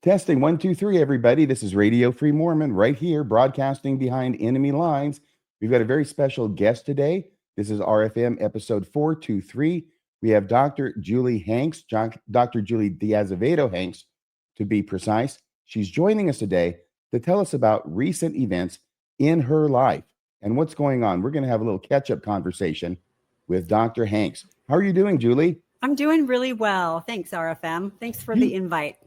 Testing 1, 2, 3, everybody. This is Radio Free Mormon right here, broadcasting behind enemy lines. We've got a very special guest today. This is RFM episode 423. We have Dr. Julie Hanks, Dr. Julie Diazevedo Hanks, to be precise. She's joining us today to tell us about recent events in her life and what's going on. We're going to have a little catch-up conversation with Dr. Hanks. How are you doing, Julie? I'm doing really well. Thanks, RFM. Thanks for the invite.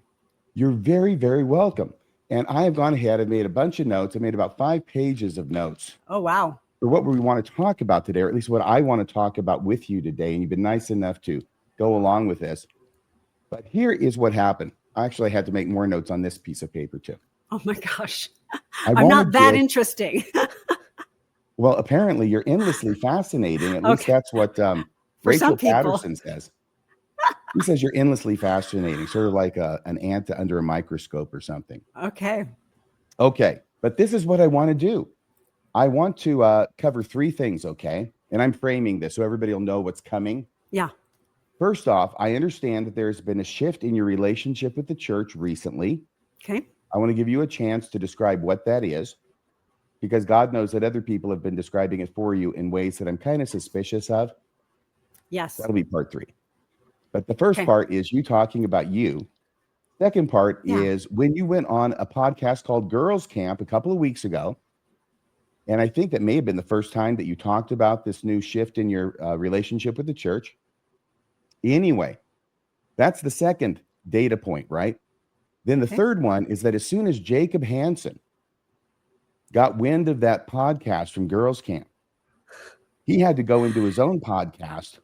You're very, very welcome. And I have gone ahead and made a bunch of notes. I made about 5 pages of notes. Oh, wow. For what we want to talk about today, or at least what I want to talk about with you today. And you've been nice enough to go along with this. But here is what happened. I actually had to make more notes on this piece of paper too. Oh my gosh. I'm not that interesting. Well, apparently you're endlessly fascinating. At least that's what Rachel Patterson says. He says you're endlessly fascinating, sort of like an ant under a microscope or something. Okay. But this is what I want to do. I want to cover 3 things, okay? And I'm framing this so everybody will know what's coming. Yeah. First off, I understand that there's been a shift in your relationship with the church recently. Okay. I want to give you a chance to describe what that is, because God knows that other people have been describing it for you in ways that I'm kind of suspicious of. Yes. That'll be part 3. But the first part is you talking about you. Second part is when you went on a podcast called Girls Camp a couple of weeks ago. And I think that may have been the first time that you talked about this new shift in your relationship with the church. Anyway, that's the second data point, right? Then the third one is that as soon as Jacob Hansen got wind of that podcast from Girls Camp, he had to go into his own podcast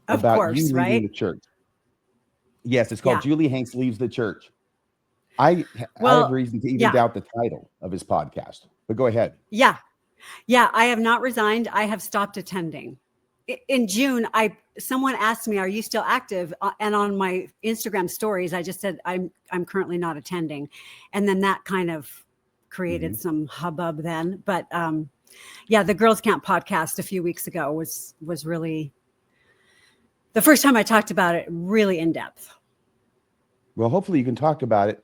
about you leaving the church. Yes, it's called Julie Hanks Leaves the Church. I have reason to even doubt the title of his podcast, but go ahead. Yeah, I have not resigned. I have stopped attending. In June, someone asked me, "Are you still active?" And on my Instagram stories, I just said, "I'm currently not attending," and then that kind of created some hubbub. Then, but the Girls Camp podcast a few weeks ago was really the first time I talked about it really in depth. Well, hopefully you can talk about it.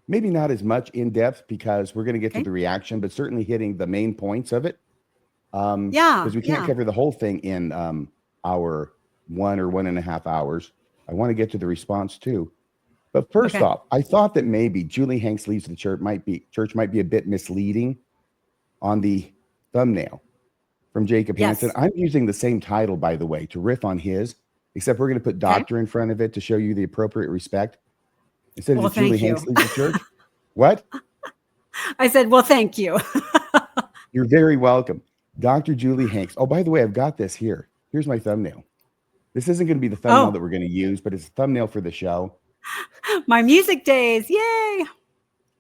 Maybe not as much in depth because we're going to get to the reaction, but certainly hitting the main points of it. Because we can't cover the whole thing in our 1 or 1.5 hours. I want to get to the response too. But first off, I thought that maybe Julie Hanks Leaves the Church might be a bit misleading on the thumbnail from Jacob Hansen. I'm using the same title, by the way, to riff on his, except we're going to put doctor in front of it to show you the appropriate respect. Instead of Julie Hanks Leaves the Church. What? I said, well, thank you. You're very welcome. Dr. Julie Hanks. Oh, by the way, I've got this here. Here's my thumbnail. This isn't going to be the thumbnail that we're going to use, but it's a thumbnail for the show. My music days. Yay.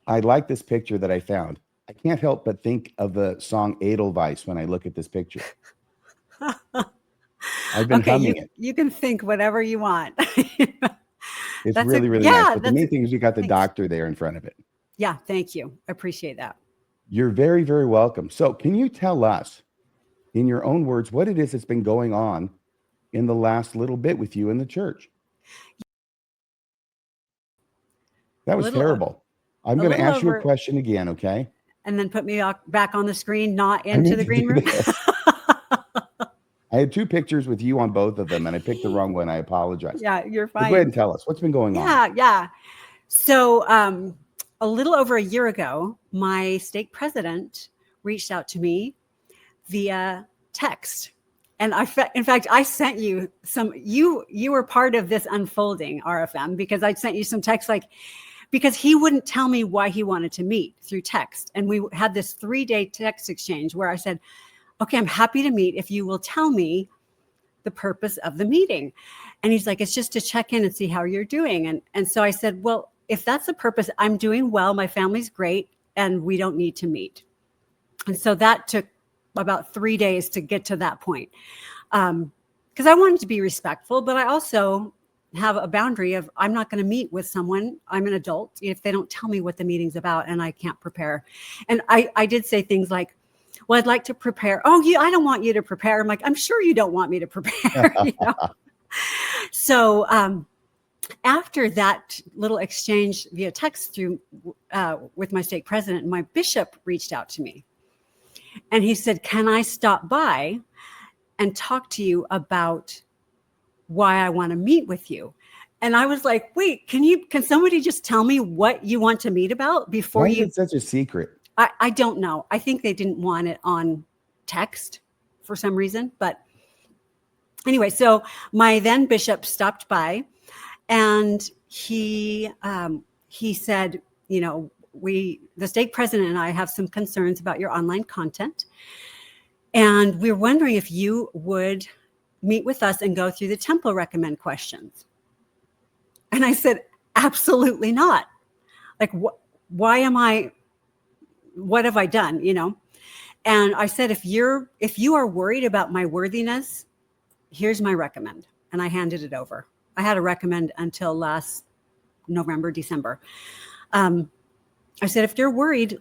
I like this picture that I found. I can't help but think of the song Edelweiss when I look at this picture. I've been humming it. You can think whatever you want. It's really nice. But the main thing is you got the doctor there in front of it. Yeah, thank you. I appreciate that. You're very, very welcome. So can you tell us, in your own words, what it is that's been going on in the last little bit with you in the church? That was terrible. I'm going to ask you a question again, okay? And then put me back on the screen, not into the green room. I had 2 pictures with you on both of them, and I picked the wrong one. I apologize. Yeah, you're fine. But go ahead and tell us what's been going on. Yeah. So a little over a year ago, my stake president reached out to me via text. And in fact, I sent you some, you were part of this unfolding, RFM, because I sent you some text because he wouldn't tell me why he wanted to meet through text. And we had this 3-day text exchange where I said, okay, I'm happy to meet if you will tell me the purpose of the meeting. And he's like, it's just to check in and see how you're doing. And so I said, well, if that's the purpose, I'm doing well, my family's great, and we don't need to meet. And so that took about 3 days to get to that point. Because I wanted to be respectful, but I also have a boundary of I'm not going to meet with someone. I'm an adult if they don't tell me what the meeting's about and I can't prepare. And I did say things like, well, I'd like to prepare. Oh, I don't want you to prepare. I'm like, I'm sure you don't want me to prepare. So after that little exchange via text through with my stake president, my bishop reached out to me. And he said, can I stop by and talk to you about why I want to meet with you? And I was like, wait, can somebody just tell me what you want to meet about before Why is it such a secret? I don't know. I think they didn't want it on text for some reason. But anyway, so my then bishop stopped by, and he said, the stake president and I have some concerns about your online content. And we're wondering if you would meet with us and go through the temple recommend questions. And I said, absolutely not. Like, what have I done? And I said, if you are worried about my worthiness, here's my recommend. And I handed it over. I had a recommend until last November, December. I said, if you're worried,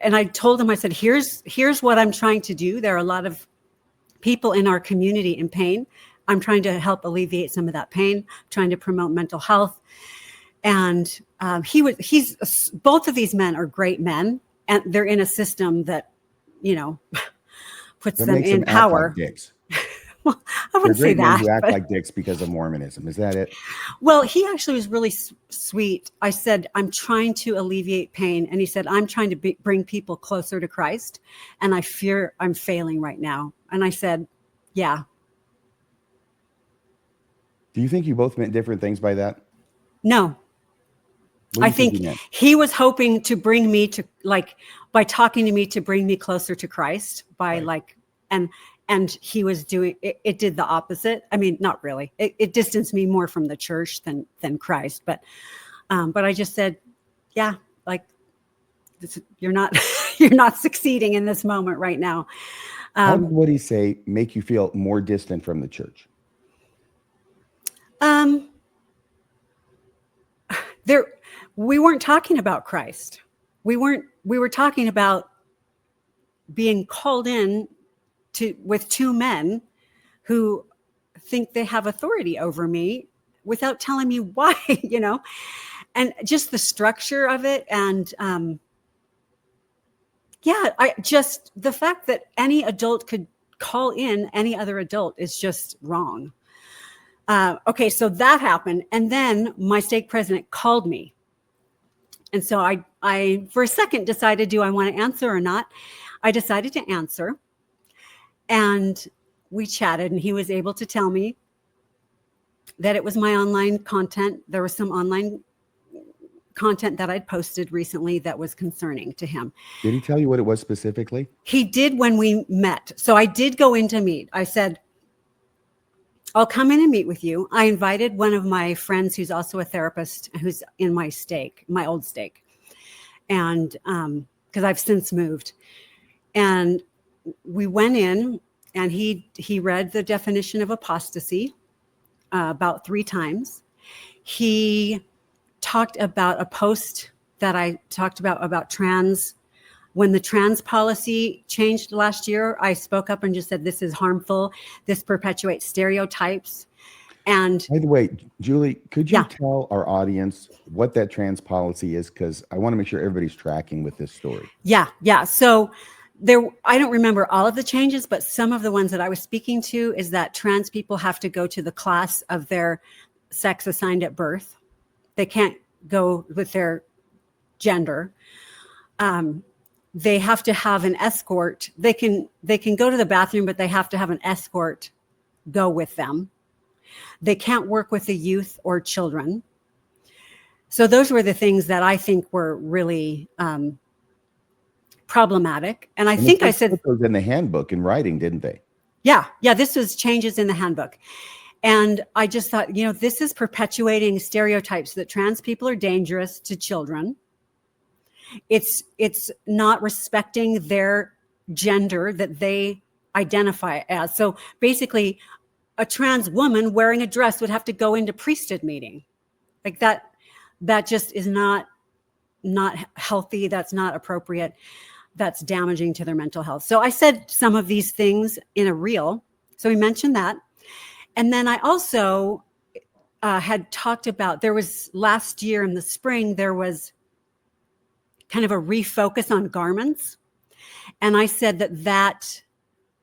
and I told him, I said, here's what I'm trying to do. There are a lot of people in our community in pain. I'm trying to help alleviate some of that pain, trying to promote mental health. And both of these men are great men, and they're in a system that, puts them in power. Act like dicks. Well, I wouldn't say that. You act like dicks because of Mormonism. Is that it? Well, he actually was really sweet. I said, I'm trying to alleviate pain. And he said, I'm trying to bring people closer to Christ. And I fear I'm failing right now. And I said, yeah. Do you think you both meant different things by that? No. I think he was hoping to bring me to, by talking to me, to bring me closer to Christ by and he was doing it did the opposite. I mean, not really. It distanced me more from the church than Christ. But I just said, yeah, you're not succeeding in this moment right now. How would he say make you feel more distant from the church? We weren't talking about Christ. We were talking about being called in with two men who think they have authority over me without telling me why, and just the structure of it. And the fact that any adult could call in any other adult is just wrong. Okay, so that happened. And then my stake president called me. And so I for a second decided, do I want to answer or not? I decided to answer. And we chatted, and he was able to tell me that it was my online content. There was some online content that I'd posted recently that was concerning to him. Did he tell you what it was specifically? He did when we met. So I did go in to meet. I said, I'll come in and meet with you. I invited one of my friends who's also a therapist, who's in my old stake. And because I've since moved. And we went in, and he read the definition of apostasy about 3 times. He talked about a post that I talked about trans. When the trans policy changed last year, I spoke up and just said, this is harmful. This perpetuates stereotypes. And by the way, Julie, could you tell our audience what that trans policy is? Because I want to make sure everybody's tracking with this story. Yeah. So I don't remember all of the changes, but some of the ones that I was speaking to is that trans people have to go to the class of their sex assigned at birth. They can't go with their gender. They have to have an escort. They can go to the bathroom, but they have to have an escort go with them. They can't work with the youth or children. So those were the things that I think were really problematic. And I think I said those in the handbook in writing, didn't they? Yeah. This was changes in the handbook. And I just thought, this is perpetuating stereotypes that trans people are dangerous to children. It's not respecting their gender that they identify as. So basically, a trans woman wearing a dress would have to go into priesthood meeting. Like that just is not healthy. That's not appropriate. That's damaging to their mental health. So I said some of these things in a reel. So we mentioned that. And then I also had talked about, there was last year in the spring, there was kind of a refocus on garments. And I said that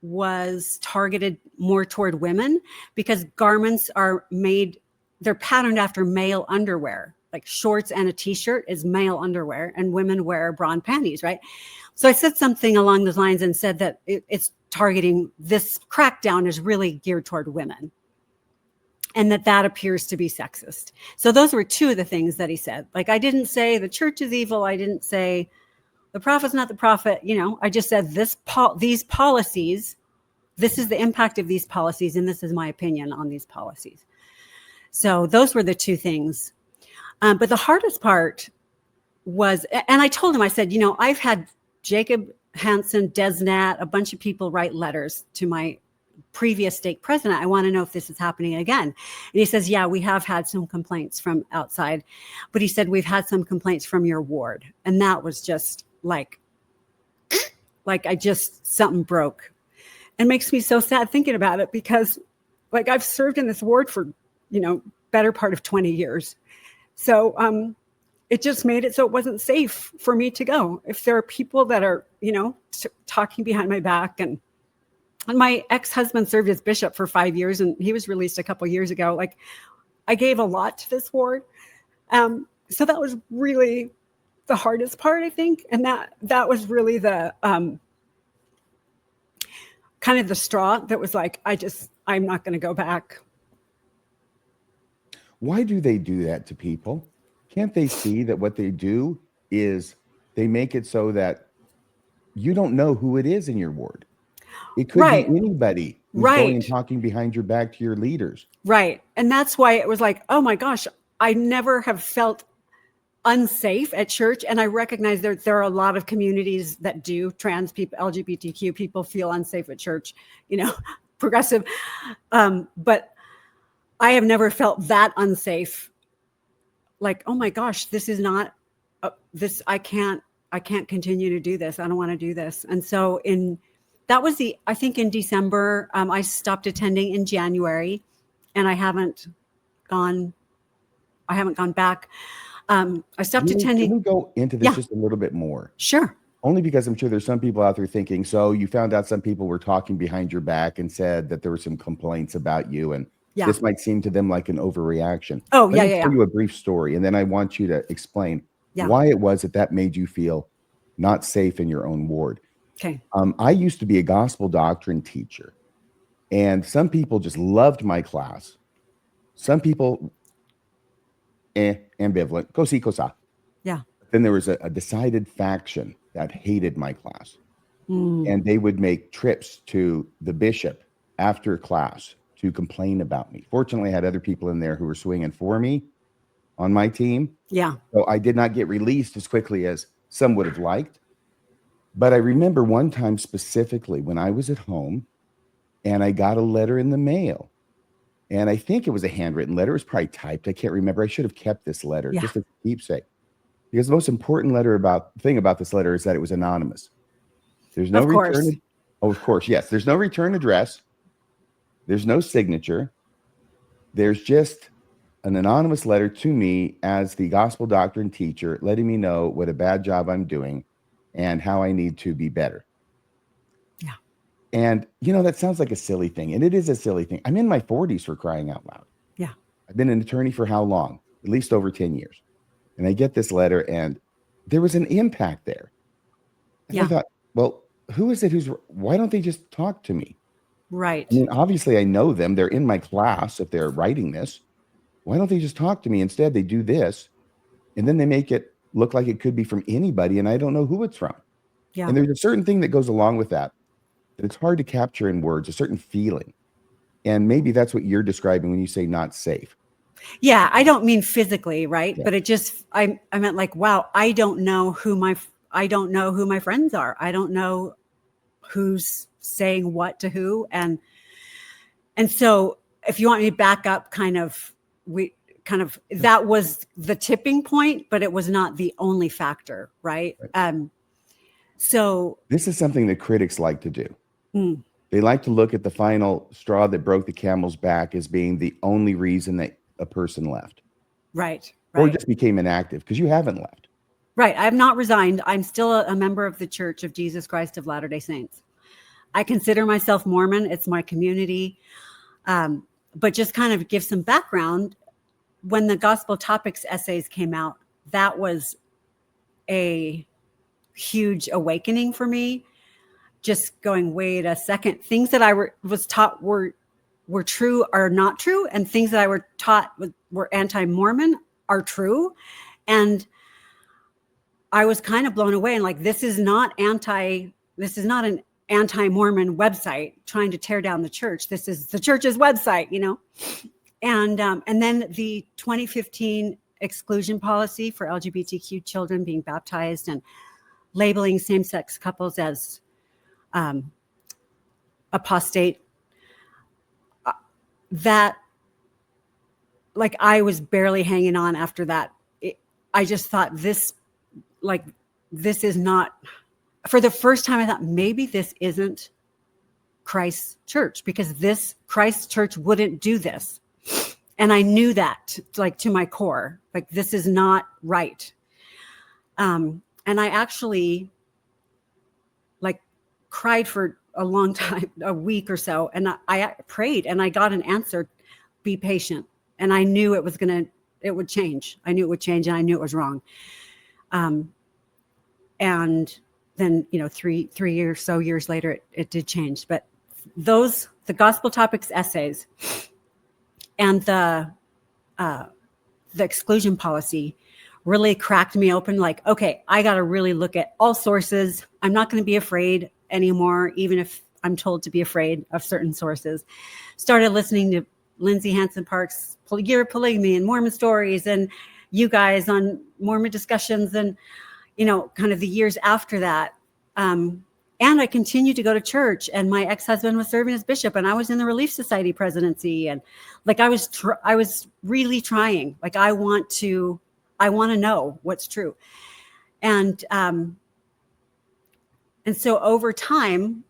was targeted more toward women because garments are made, they're patterned after male underwear, like shorts and a t-shirt is male underwear and women wear bra and panties, right? So I said something along those lines and said that it's targeting, this crackdown is really geared toward women and that appears to be sexist. So those were two of the things that he said. Like, I didn't say the church is evil. I didn't say the prophet's not the prophet. I just said these policies, this is the impact of these policies, and this is my opinion on these policies. So those were the two things. But the hardest part was, and I told him, I said, I've had Jacob Hansen, Desnat, a bunch of people write letters to my previous stake president. I want to know if this is happening again. And he says, yeah, we have had some complaints from outside, but he said, we've had some complaints from your ward. And that was just like something broke. It makes me so sad thinking about it because like I've served in this ward for, better part of 20 years. So, it just made it so it wasn't safe for me to go. If there are people that are, talking behind my back, and my ex-husband served as bishop for 5 years and he was released a couple years ago. Like, I gave a lot to this ward. So that was really the hardest part, I think. And that was really the kind of the straw that was like, I'm not going to go back. Why do they do that to people? Can't they see that what they do is they make it so that you don't know who it is in your ward? It could be anybody who's going and talking behind your back to your leaders. Right. And that's why it was like, oh my gosh, I never have felt unsafe at church. And I recognize there are a lot of communities that do. Trans people, LGBTQ people feel unsafe at church, progressive. But I have never felt that unsafe. Like, oh my gosh, this is not this. I can't continue to do this. I don't want to do this. And so I think in December, I stopped attending in January, and I haven't gone back. I stopped attending. Can we go into this just a little bit more? Sure. Only because I'm sure there's some people out there thinking, so you found out some people were talking behind your back and said that there were some complaints about you, and this might seem to them like an overreaction. Oh, Let me tell you a brief story, and then I want you to explain why it was that made you feel not safe in your own ward. Okay. I used to be a gospel doctrine teacher, and some people just loved my class. Some people, ambivalent. Kosi kosa. Yeah. Then there was a decided faction that hated my class, and they would make trips to the bishop after class to complain about me. Fortunately, I had other people in there who were swinging for me on my team. Yeah. So I did not get released as quickly as some would have liked. But I remember one time specifically when I was at home and I got a letter in the mail. And I think it was a handwritten letter. It was probably typed. I can't remember. I should have kept this letter just as a keepsake. Because the most important thing about this letter is that it was anonymous. There's no return. Oh, of course. Yes. There's no return address. There's no signature. There's just an anonymous letter to me as the gospel doctrine teacher, letting me know what a bad job I'm doing and how I need to be better. Yeah. And, that sounds like a silly thing. And it is a silly thing. I'm in my 40s, for crying out loud. Yeah. I've been an attorney for how long? At least over 10 years. And I get this letter, and there was an impact there. And I thought, well, who is it why don't they just talk to me? Right. I mean, obviously I know them. They're in my class if they're writing this. Why don't they just talk to me? Instead, they do this, and then they make it look like it could be from anybody, and I don't know who it's from. Yeah. And there's a certain thing that goes along with that it's hard to capture in words, a certain feeling. And maybe that's what you're describing when you say not safe. Yeah, I don't mean physically, right? Yeah. But it just, I meant like, wow, I don't know who my friends are. I don't know who's saying what to who. And so if you want me to back up, that was the tipping point, but it was not the only factor, right? So this is something that critics like to do. They like to look at the final straw that broke the camel's back as being the only reason that a person left. Right. Or just became inactive, because you haven't left. Right. I have not resigned. I'm still a member of the Church of Jesus Christ of Latter-day Saints. I consider myself Mormon. It's my community. But just kind of give some background. When the Gospel Topics essays came out, that was a huge awakening for me. Just going, wait a second, things that I was taught were true are not true, and things that I were taught were anti-Mormon are true. And I was kind of blown away, and like, this is not an anti-Mormon website trying to tear down the church. This is the church's website, And then the 2015 exclusion policy for LGBTQ children being baptized and labeling same-sex couples as apostate. That, like, I was barely hanging on after that. I just thought this is not, for the first time, I thought maybe this isn't Christ's church, because this Christ's church wouldn't do this. And I knew that, like, to my core, like, this is not right. And I actually, like, cried for a long time, a week or so. And I prayed, and I got an answer, be patient. And I knew it would change. I knew it would change, and I knew it was wrong. And then, 3 years later, it did change. But the Gospel Topics essays and the exclusion policy really cracked me open. Like, okay, I got to really look at all sources. I'm not going to be afraid anymore, even if I'm told to be afraid of certain sources. Started listening to Lindsay Hansen Park's Year of Polygamy and Mormon Stories, and you guys on Mormon Discussions, and kind of the years after that. And I continued to go to church, and my ex-husband was serving as bishop, and I was in the Relief Society presidency. And like, I was really trying, like, I want to know what's true. And so over time,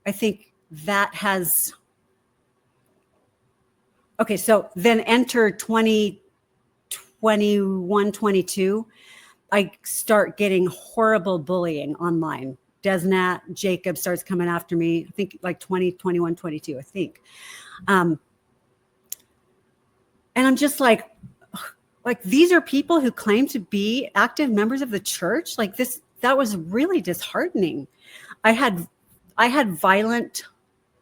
I think that has, okay. So then enter 2021, 22, I start getting horrible bullying online. Desnat, Jacob starts coming after me, I think like 2021, 22, I think. And I'm just like, these are people who claim to be active members of the church. Like, that was really disheartening. I had violent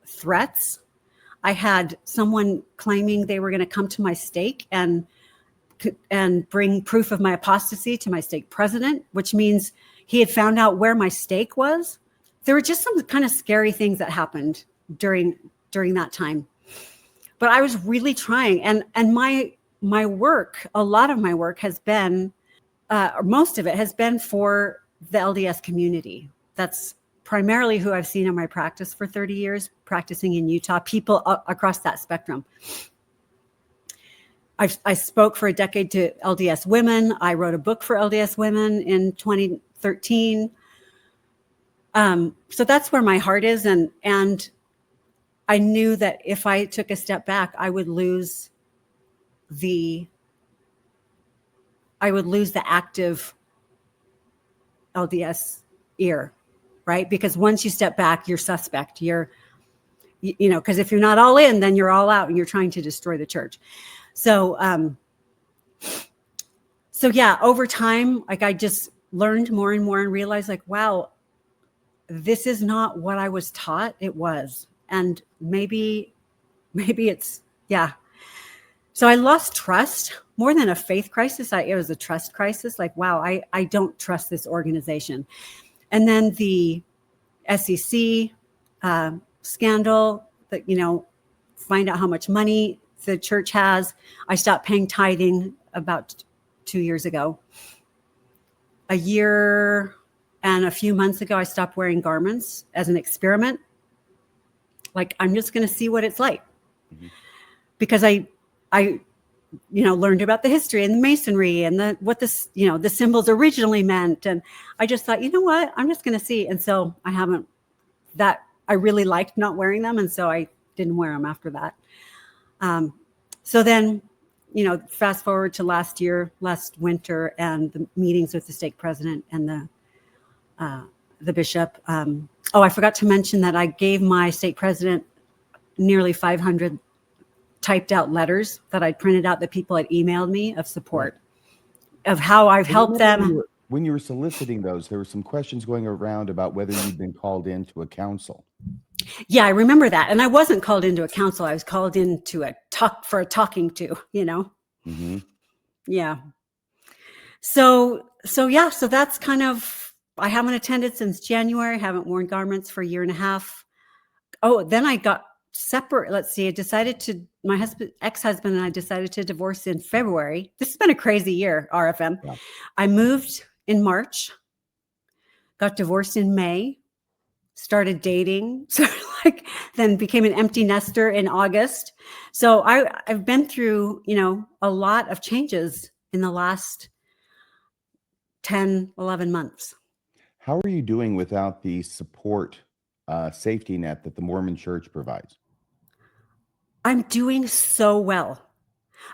threats. I had someone claiming they were going to come to my stake and bring proof of my apostasy to my stake president, which means he had found out where my stake was. There were just some kind of scary things that happened during that time. But I was really trying, and my work, a lot of my work has been, or most of it has been for the LDS community. That's primarily who I've seen in my practice for 30 years, practicing in Utah, people across that spectrum. I spoke for a decade to LDS women. I wrote a book for LDS women in 2013. So that's where my heart is. And I knew that if I took a step back, I would lose the active LDS ear, right? Because once you step back, you're suspect. Because if you're not all in, then you're all out, and you're trying to destroy the church. So yeah, over time, like, I just learned more and more and realized, like, wow, this is not what I was taught it was. And maybe it's, yeah. So I lost trust more than a faith crisis. It was a trust crisis. Like, wow, I don't trust this organization. And then the SEC scandal, that, find out how much money the church has. I stopped paying tithing about 2 years ago. A year and a few months ago, I stopped wearing garments as an experiment. Like, I'm just going to see what it's like. Mm-hmm. Because I learned about the history and the masonry and what this, the symbols originally meant. And I just thought, you know what, I'm just going to see. And so I really liked not wearing them. And so I didn't wear them after that. So then fast forward to last winter, and the meetings with the stake president and the bishop. I forgot to mention that I gave my stake president nearly 500 typed out letters that I printed out that people had emailed me of support of how I've helped them. When you were soliciting those, there were some questions going around about whether you'd been called into a council. Yeah, I remember that. And I wasn't called into a council. I was called into a talking to, Mm-hmm. Yeah. So that's kind of, I haven't attended since January, haven't worn garments for a year and a half. Oh, then I got separate. Let's see. My ex-husband and I decided to divorce in February. This has been a crazy year, RFM. Yeah. I moved in March, got divorced in May, started dating, then became an empty nester in August. So I've been through, a lot of changes in the last 10, 11 months. How are you doing without the support safety net that the Mormon Church provides? I'm doing so well.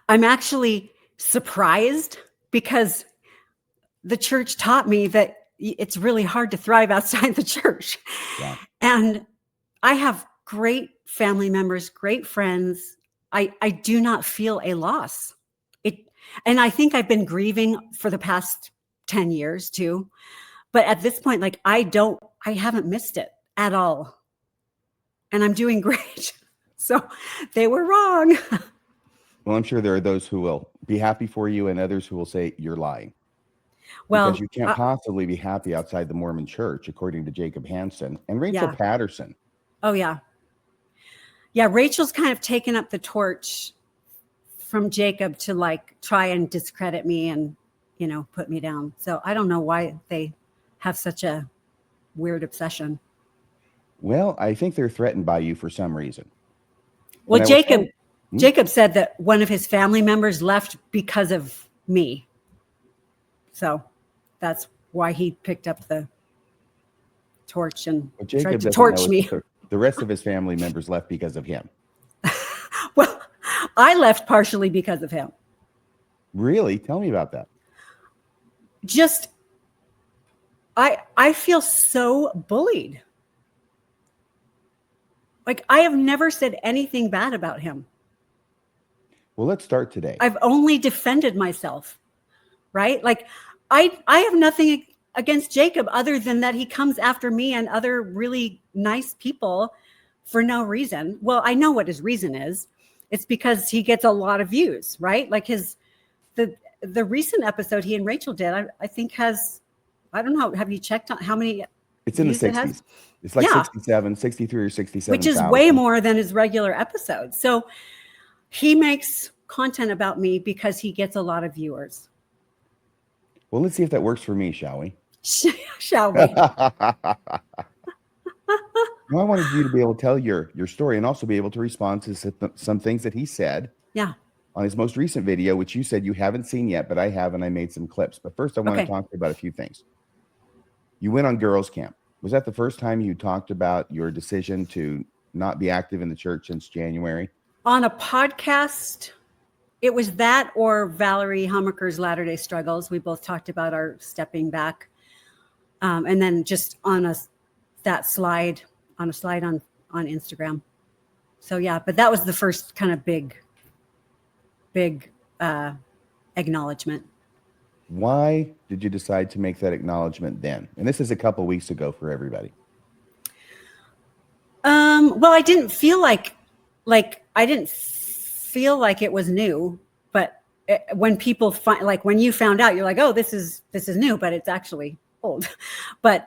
I'm actually surprised because the church taught me that it's really hard to thrive outside the church. Yeah. And I have great family members, great friends. I do not feel a loss. And I think I've been grieving for the past 10 years too. But at this point, I haven't missed it at all. And I'm doing great. So they were wrong. Well, I'm sure there are those who will be happy for you and others who will say you're lying. Well, because you can't possibly be happy outside the Mormon Church, according to Jacob Hansen and Rachel Patterson. Oh, yeah. Yeah, Rachel's kind of taken up the torch from Jacob to try and discredit me and, put me down. So I don't know why they have such a weird obsession. Well, I think they're threatened by you for some reason. Well, Jacob said that one of his family members left because of me. So that's why he picked up the torch and tried to torch me. The rest of his family members left because of him. Well, I left partially because of him. Really? Tell me about that. I feel so bullied. I have never said anything bad about him. Well, let's start today. I've only defended myself, right? I have nothing against Jacob other than that he comes after me and other really nice people for no reason. Well, I know what his reason is. It's because he gets a lot of views, right? The recent episode he and Rachel did, I think has, I don't know, have you checked on how many? It's in the 60s. It's 63 or 67. Which is way more than his regular episodes. So he makes content about me because he gets a lot of viewers. Well, let's see if that works for me, shall we? Shall we? Well, I wanted you to be able to tell your story and also be able to respond to some things that he said. Yeah. On his most recent video, which you said you haven't seen yet, but I have, and I made some clips. But first, I want to talk to you about a few things. You went on girls' camp. Was that the first time you talked about your decision to not be active in the church since January? On a podcast, it was that or Valerie Hummaker's Latter-day Struggles. We both talked about our stepping back. And then just on a slide on Instagram. So yeah, but that was the first kind of big acknowledgement. Why did you decide to make that acknowledgement then? And this is a couple weeks ago for everybody. Well, I didn't feel like it was new, but when people when you found out, you're like, oh, this is new, but it's actually old. But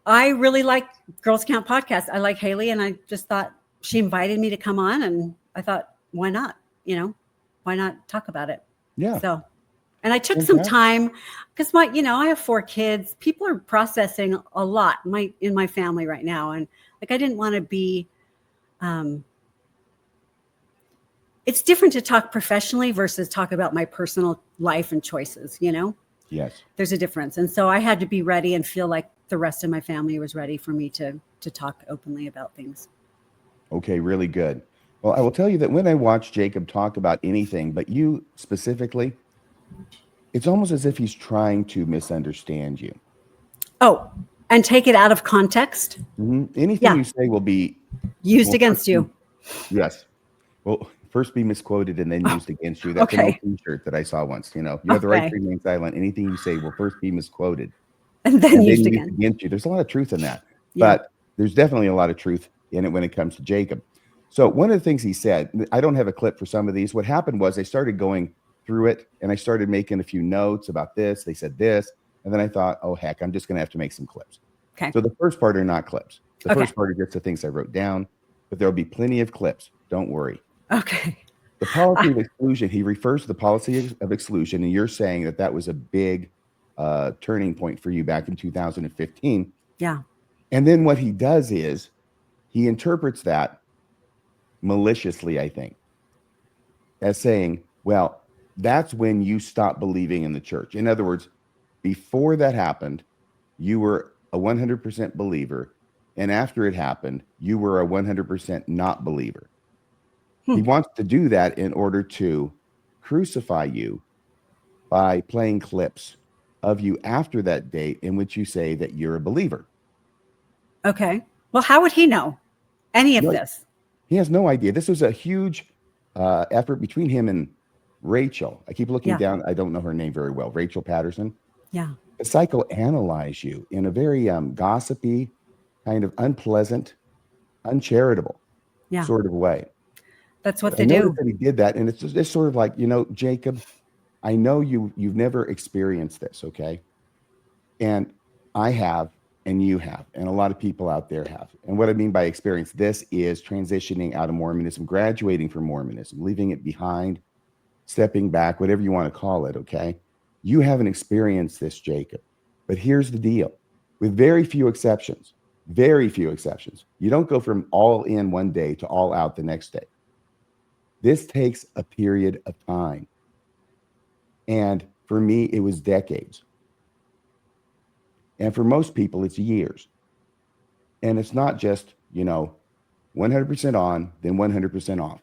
I really like Girls Camp Podcast. I like Haley, and I just thought she invited me to come on, and I thought, why not? Why not talk about it? Yeah. So, and I took some time because I have 4 kids. People are processing a lot in my family right now, and I didn't want to be. It's different to talk professionally versus talk about my personal life and choices. Yes. There's a difference, and so I had to be ready and feel like the rest of my family was ready for me to talk openly about things. Okay, really good. Well, I will tell you that when I watch Jacob talk about anything, but you specifically, it's almost as if he's trying to misunderstand you. Oh, and take it out of context. Anything you say will be used against you. Yes. Well, first be misquoted and then used against you. That's an old T-shirt that I saw once. You have the right to remain silent. Anything you say will first be misquoted and then used against you. There's a lot of truth in that, but there's definitely a lot of truth in it when it comes to Jacob. So one of the things he said, I don't have a clip for some of these. What happened was I started going through it and I started making a few notes about this. They said this. And then I thought, oh, heck, I'm just going to have to make some clips. Okay. So the first part are not clips. The first part are just the things I wrote down, but there'll be plenty of clips. Don't worry. Okay. The policy of exclusion, he refers to the policy of exclusion, and you're saying that that was a big turning point for you back in 2015. Yeah. And then what he does is he interprets that maliciously, I think, as saying, well, that's when you stop believing in the church. In other words, before that happened, you were a 100% believer. And after it happened, you were a 100% not believer. He wants to do that in order to crucify you by playing clips of you after that date in which you say that you're a believer. Okay. Well, how would he know any of this? He has no idea. This was a huge effort between him and Rachel. I keep looking down. I don't know her name very well. Rachel Patterson. Yeah. To psychoanalyze you in a very gossipy, kind of unpleasant, uncharitable sort of way. That's what they do. That he did that, and it's just sort of like, Jacob, I know you've never experienced this, okay? And I have, and you have, and a lot of people out there have. And what I mean by experience, this is transitioning out of Mormonism, graduating from Mormonism, leaving it behind, stepping back, whatever you want to call it, okay? You haven't experienced this, Jacob. But here's the deal. With very few exceptions, you don't go from all in one day to all out the next day. This takes a period of time. And for me, it was decades. And for most people, it's years. And it's not just, 100% on, then 100% off.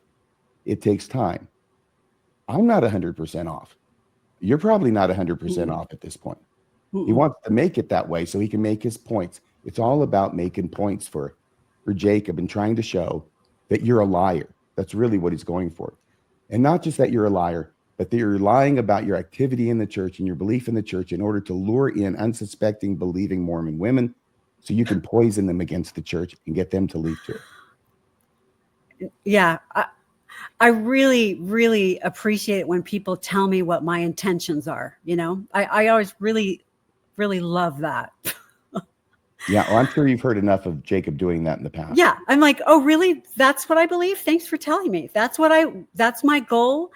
It takes time. I'm not 100% off. You're probably not 100% off at this point. He wants to make it that way so he can make his points. It's all about making points for Jacob and trying to show that you're a liar. That's really what he's going for. And not just that you're a liar, but that you're lying about your activity in the church and your belief in the church in order to lure in unsuspecting, believing Mormon women so you can poison them against the church and get them to leave too. Yeah. I really, really appreciate it when people tell me what my intentions are. I always really, really love that. Yeah, well, I'm sure you've heard enough of Jacob doing that in the past. Yeah, I'm like, oh, really? That's what I believe? Thanks for telling me. That's my goal.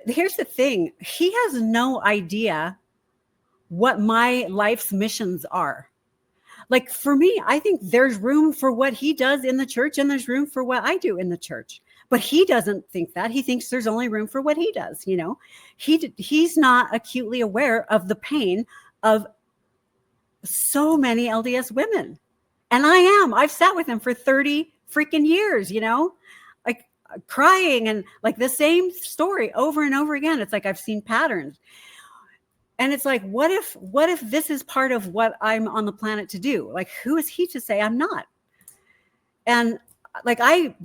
Here's the thing. He has no idea what my life's missions are. Like for me, I think there's room for what he does in the church and there's room for what I do in the church. But he doesn't think that. He thinks there's only room for what he does. He's not acutely aware of the pain of so many LDS women. And I am. I've sat with him for 30 freaking years, like crying and like the same story over and over again. It's like I've seen patterns. And it's like, what if this is part of what I'm on the planet to do? Like, who is he to say I'm not? And like, I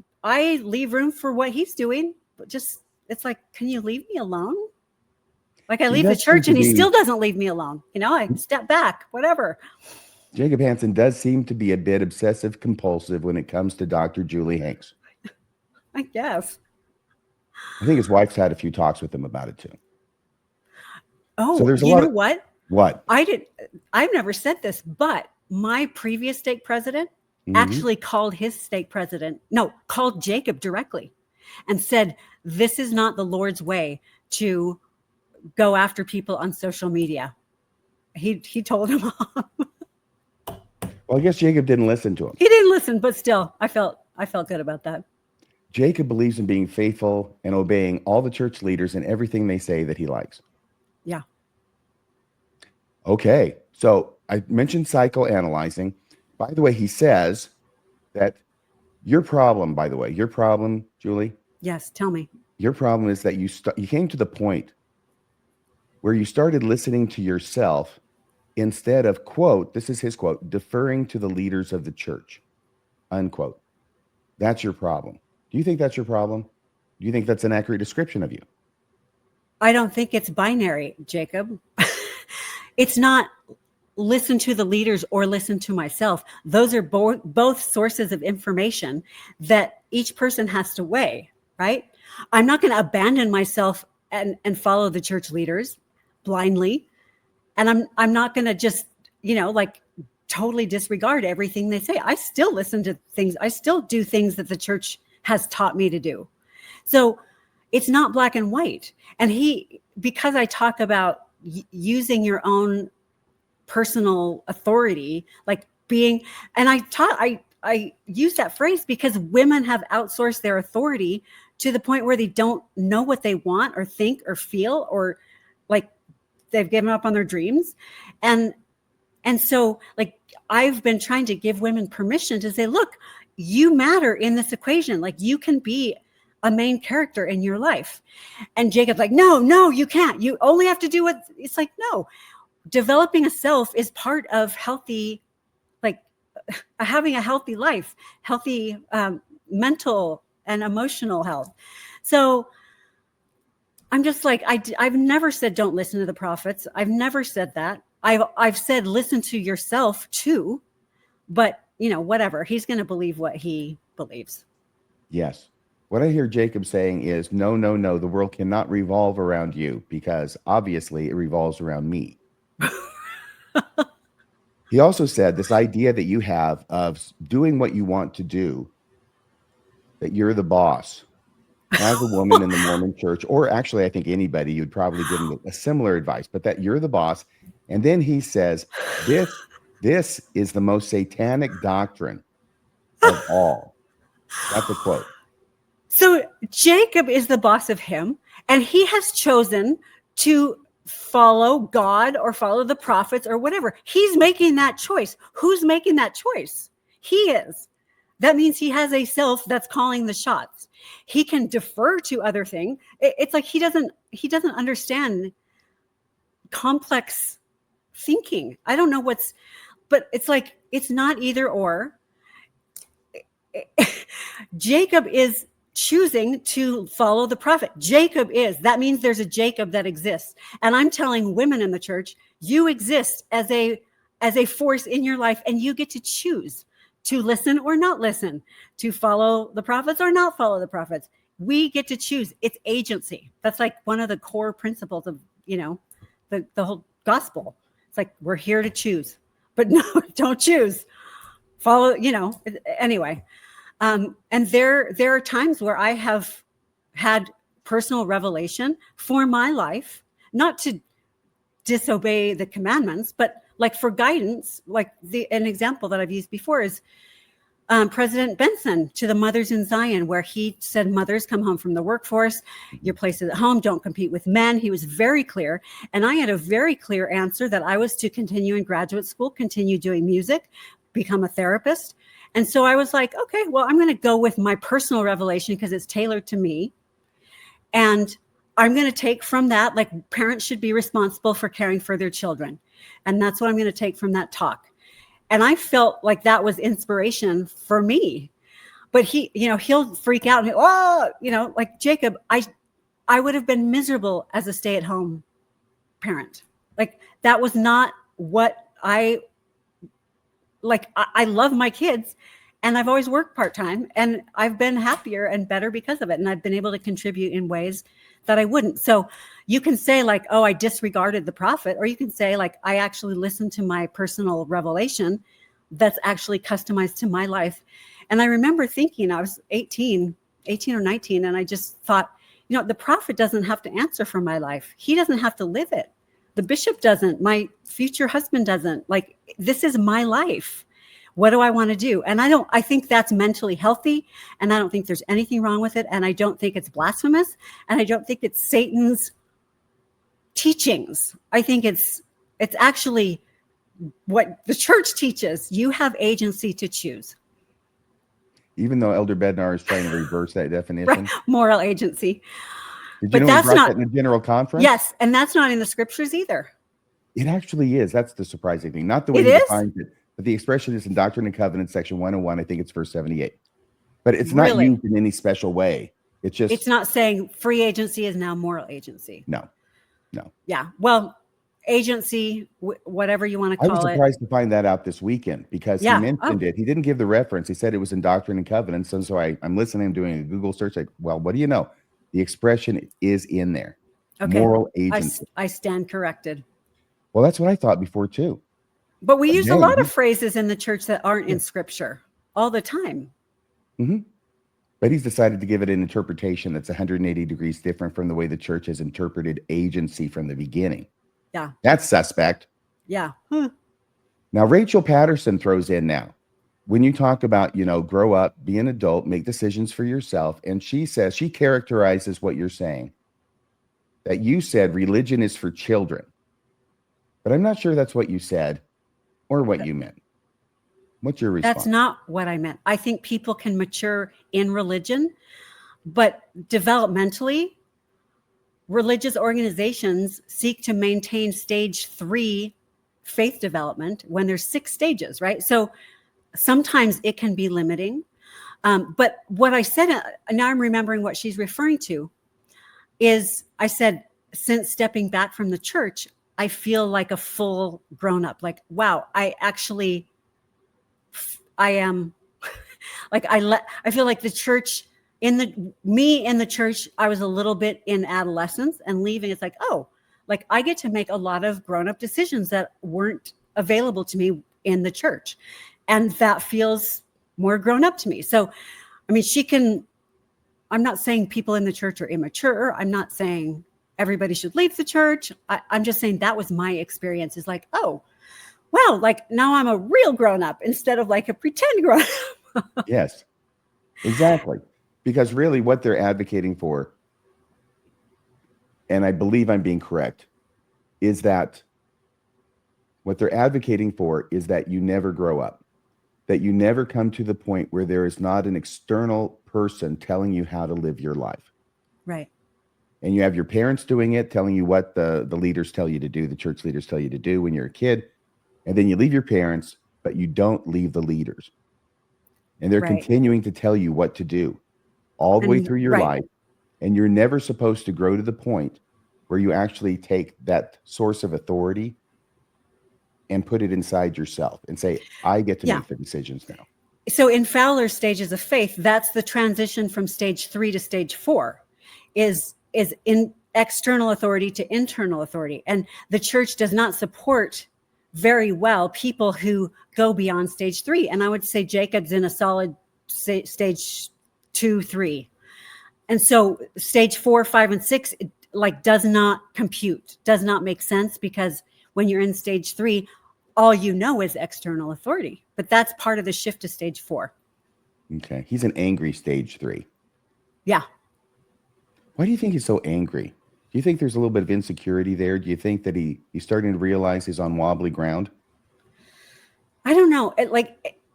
leave room for what he's doing, but just, it's like, can you leave me alone? Like I leave the church and he still doesn't leave me alone. I step back, whatever. Jacob Hansen does seem to be a bit obsessive compulsive when it comes to Dr. Julie Hanks. I guess. I think his wife's had a few talks with him about it too. Oh, so there's what? What? I've never said this, but my previous stake president actually called Jacob directly and said, this is not the Lord's way to go after people on social media. He told him off. Well, I guess Jacob didn't listen to him. He didn't listen, but still, I felt good about that. Jacob believes in being faithful and obeying all the church leaders and everything they say that he likes. Yeah. Okay. So I mentioned psychoanalyzing. By the way, he says that Your problem, by the way, your problem, Julie. Yes, tell me. Your problem is that you came to the point where you started listening to yourself instead of, quote, this is his quote, deferring to the leaders of the church, unquote. That's your problem. Do you think that's your problem? Do you think that's an accurate description of you? I don't think it's binary, Jacob. It's not listen to the leaders or listen to myself. Those are both sources of information that each person has to weigh, right? I'm not going to abandon myself and follow the church leaders blindly. And I'm not going to just, like totally disregard everything they say. I still listen to things. I still do things that the church has taught me to do. So it's not black and white. And because I talk about using your own personal authority, like being, and I use that phrase because women have outsourced their authority to the point where they don't know what they want or think or feel, or like they've given up on their dreams. And so like, I've been trying to give women permission to say, look, you matter in this equation. Like you can be a main character in your life. And Jacob's like, no, you can't. You only have to do what it's like, no. Developing a self is part of healthy, like having a healthy life, healthy mental and emotional health. So I'm just like, I've never said don't listen to the prophets. I've never said that. I've said listen to yourself too, but whatever. He's going to believe what he believes. Yes. What I hear Jacob saying is, no, the world cannot revolve around you because obviously it revolves around me. He also said this idea that you have of doing what you want to do, that you're the boss. As a woman in the Mormon church, or actually I think anybody, you'd probably give them a similar advice, but that you're the boss. And then he says, this is the most satanic doctrine of all. That's a quote. So Jacob is the boss of him, and he has chosen to follow God or follow the prophets or whatever. He's making that choice. Who's making that choice? He is. That means he has a self that's calling the shots. He can defer to other things. It's like he doesn't understand complex thinking. I don't know but it's like, it's not either or. Jacob is choosing to follow the prophet. That means there's a Jacob that exists. And I'm telling women in the church, you exist as a force in your life, and you get to choose to listen or not listen, to follow the prophets or not follow the prophets. We get to choose. It's agency. That's like one of the core principles of, the whole gospel. It's like, we're here to choose, but no, don't choose. Follow, anyway. And there are times where I have had personal revelation for my life, not to disobey the commandments, but like for guidance. Like an example that I've used before is President Benson to the mothers in Zion, where he said, mothers, come home from the workforce. Your place is at home. Don't compete with men. He was very clear. And I had a very clear answer that I was to continue in graduate school, continue doing music, become a therapist. And so I was like, okay, well, I'm going to go with my personal revelation because it's tailored to me. And I'm going to take from that, like parents should be responsible for caring for their children. And that's what I'm going to take from that talk. And I felt like that was inspiration for me. But he'll freak out and like Jacob, I would have been miserable as a stay-at-home parent. Like that was not what I love my kids, and I've always worked part-time, and I've been happier and better because of it. And I've been able to contribute in ways that I wouldn't. So you can say like, oh, I disregarded the prophet, or you can say like, I actually listened to my personal revelation that's actually customized to my life. And I remember thinking, I was 18 or 19. And I just thought, the prophet doesn't have to answer for my life. He doesn't have to live it. The bishop doesn't, my future husband doesn't. Like, this is my life. What do I want to do? And I think that's mentally healthy, and I don't think there's anything wrong with it. And I don't think it's blasphemous. And I don't think it's Satan's teachings. I think it's actually what the church teaches. You have agency to choose. even though Elder Bednar is trying to reverse that definition. Right. Moral agency. Did you know he brought that in the general conference? Yes, and that's not in the scriptures either. It actually is. That's the surprising thing. Not the way It he is? defines it, but the expression is in Doctrine and Covenants, section 101. I think it's verse 78. But it's not Really? used in any special way. It's not saying free agency is now moral agency. No. Yeah. Well, agency, whatever you want to call it. I was surprised to find that out this weekend because he mentioned it. He didn't give the reference. He said it was in Doctrine and Covenants. And so I'm listening, I'm doing a Google search. Like, well, what do you know? The expression is in there. Okay. Moral agency. I stand corrected. Well, that's what I thought before too. But we use a lot of phrases in the church that aren't in scripture all the time. Mm-hmm. But he's decided to give it an interpretation that's 180 degrees different from the way the church has interpreted agency from the beginning. Yeah. That's suspect. Yeah. Now, Rachel Patterson throws in now, when you talk about, grow up, be an adult, make decisions for yourself. And she says, she characterizes what you're saying, that you said religion is for children. But I'm not sure that's what you said or what you meant. What's your response? That's not what I meant. I think people can mature in religion, but developmentally, religious organizations seek to maintain stage 3 faith development when there's 6 stages, right? So sometimes it can be limiting. But what I said, now I'm remembering what she's referring to, is I said, since stepping back from the church, I feel like a full grown up. Like, wow, I am like, I feel like the church in the church, I was a little bit in adolescence and leaving. It's like, oh, like I get to make a lot of grown up decisions that weren't available to me in the church. And that feels more grown up to me. So, I mean, I'm not saying people in the church are immature. I'm not saying everybody should leave the church. I'm just saying that was my experience, is like, oh, well, like now I'm a real grown up instead of like a pretend grown up. Yes, exactly. Because really what they're advocating for, and I believe I'm being correct, is that what they're advocating for is that you never grow up, that you never come to the point where there is not an external person telling you how to live your life. Right. And you have your parents doing it, telling you what the leaders tell you to do, the church leaders tell you to do when you're a kid. And then you leave your parents, but you don't leave the leaders. And they're continuing to tell you what to do all the way through your life. And you're never supposed to grow to the point where you actually take that source of authority and put it inside yourself and say, I get to make the decisions now. So in Fowler's stages of faith, that's the transition from stage 3 to stage 4 is in external authority to internal authority. And the church does not support very well people who go beyond stage 3. And I would say Jacob's in a solid stage 2, 3. And so stage 4, 5, and 6, does not compute, does not make sense, because when you're in stage 3, all you know is external authority. But that's part of the shift to stage 4. Okay. He's an angry stage 3. Yeah. Why do you think he's so angry? Do you think there's a little bit of insecurity there? Do you think that he's starting to realize he's on wobbly ground? I don't know.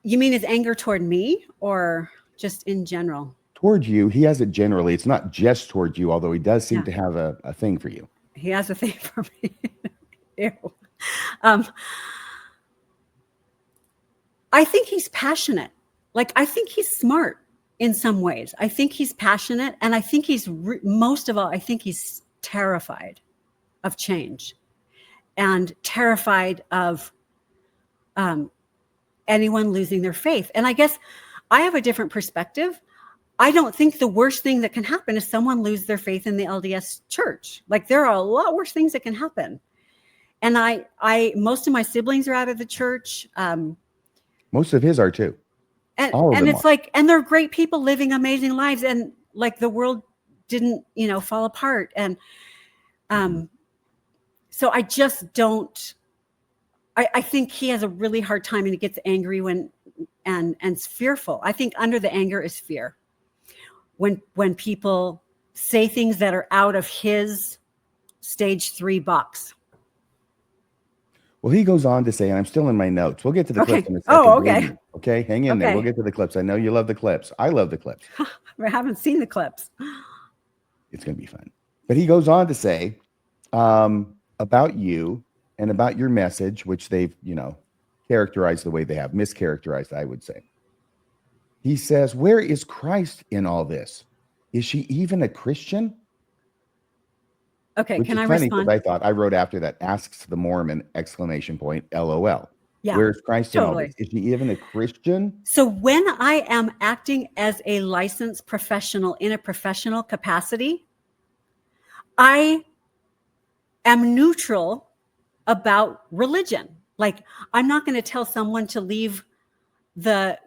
You mean his anger toward me or just in general? Toward you. He has it generally. It's not just toward you, although he does seem to have a thing for you. He has a thing for me. Ew. I think he's passionate. I think he's smart in some ways. I think he's passionate. And I think most of all, I think he's terrified of change and terrified of anyone losing their faith. And I guess I have a different perspective. I don't think the worst thing that can happen is someone lose their faith in the LDS church. There are a lot worse things that can happen. And most of my siblings are out of the church. Most of his are too. And it's and they're great people living amazing lives. And the world didn't, fall apart. And so I just don't, I think he has a really hard time and he gets angry and is fearful. I think under the anger is fear. When people say things that are out of his stage 3 box. Well, he goes on to say, and I'm still in my notes. We'll get to the clips in a second. Oh, okay. Baby. Okay, hang in there. We'll get to the clips. I know you love the clips. I love the clips. I haven't seen the clips. It's going to be fun. But he goes on to say about you and about your message, which they've, characterized the way they have, mischaracterized, I would say. He says, where is Christ in all this? Is she even a Christian? Okay, Which can is I funny, respond? because I thought I wrote after that, asks the Mormon, ! LOL. Yeah, where's Christ in all totally. this? Is she even a Christian? So when I am acting as a licensed professional in a professional capacity, I am neutral about religion. Like, I'm not going to tell someone to leave the,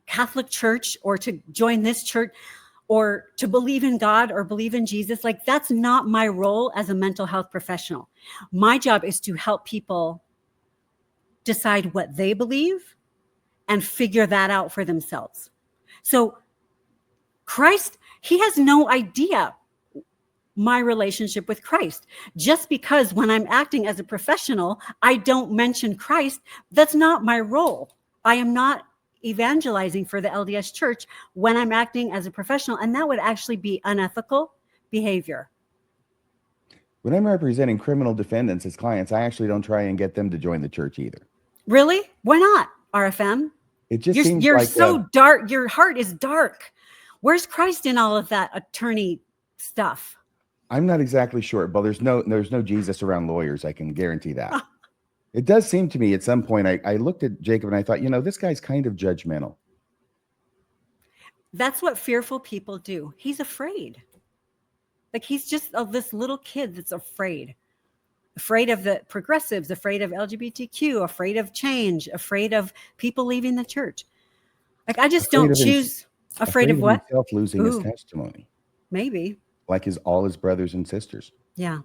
Catholic Church or to join this church or to believe in God or believe in Jesus. Like, that's not my role as a mental health professional. My job is to help people decide what they believe and figure that out for themselves. So Christ, he has no idea my relationship with Christ. Just because when I'm acting as a professional, I don't mention Christ, that's not my role. I am not evangelizing for the LDS Church when I'm acting as a professional, and that would actually be unethical behavior. When I'm representing criminal defendants as clients, I actually don't try and get them to join the church either. Really? Why not, RFM? It just seems you're like so dark. Your heart is dark. Where's Christ in all of that attorney stuff? I'm not exactly sure, but there's no Jesus around lawyers. I can guarantee that. It does seem to me at some point, I looked at Jacob and I thought, this guy's kind of judgmental. That's what fearful people do. He's afraid. Like, he's just this little kid that's afraid of the progressives, afraid of LGBTQ, afraid of change, afraid of people leaving the church. Like, I just don't choose. Afraid of what? Himself losing his testimony. Maybe. Like all his brothers and sisters. Yeah.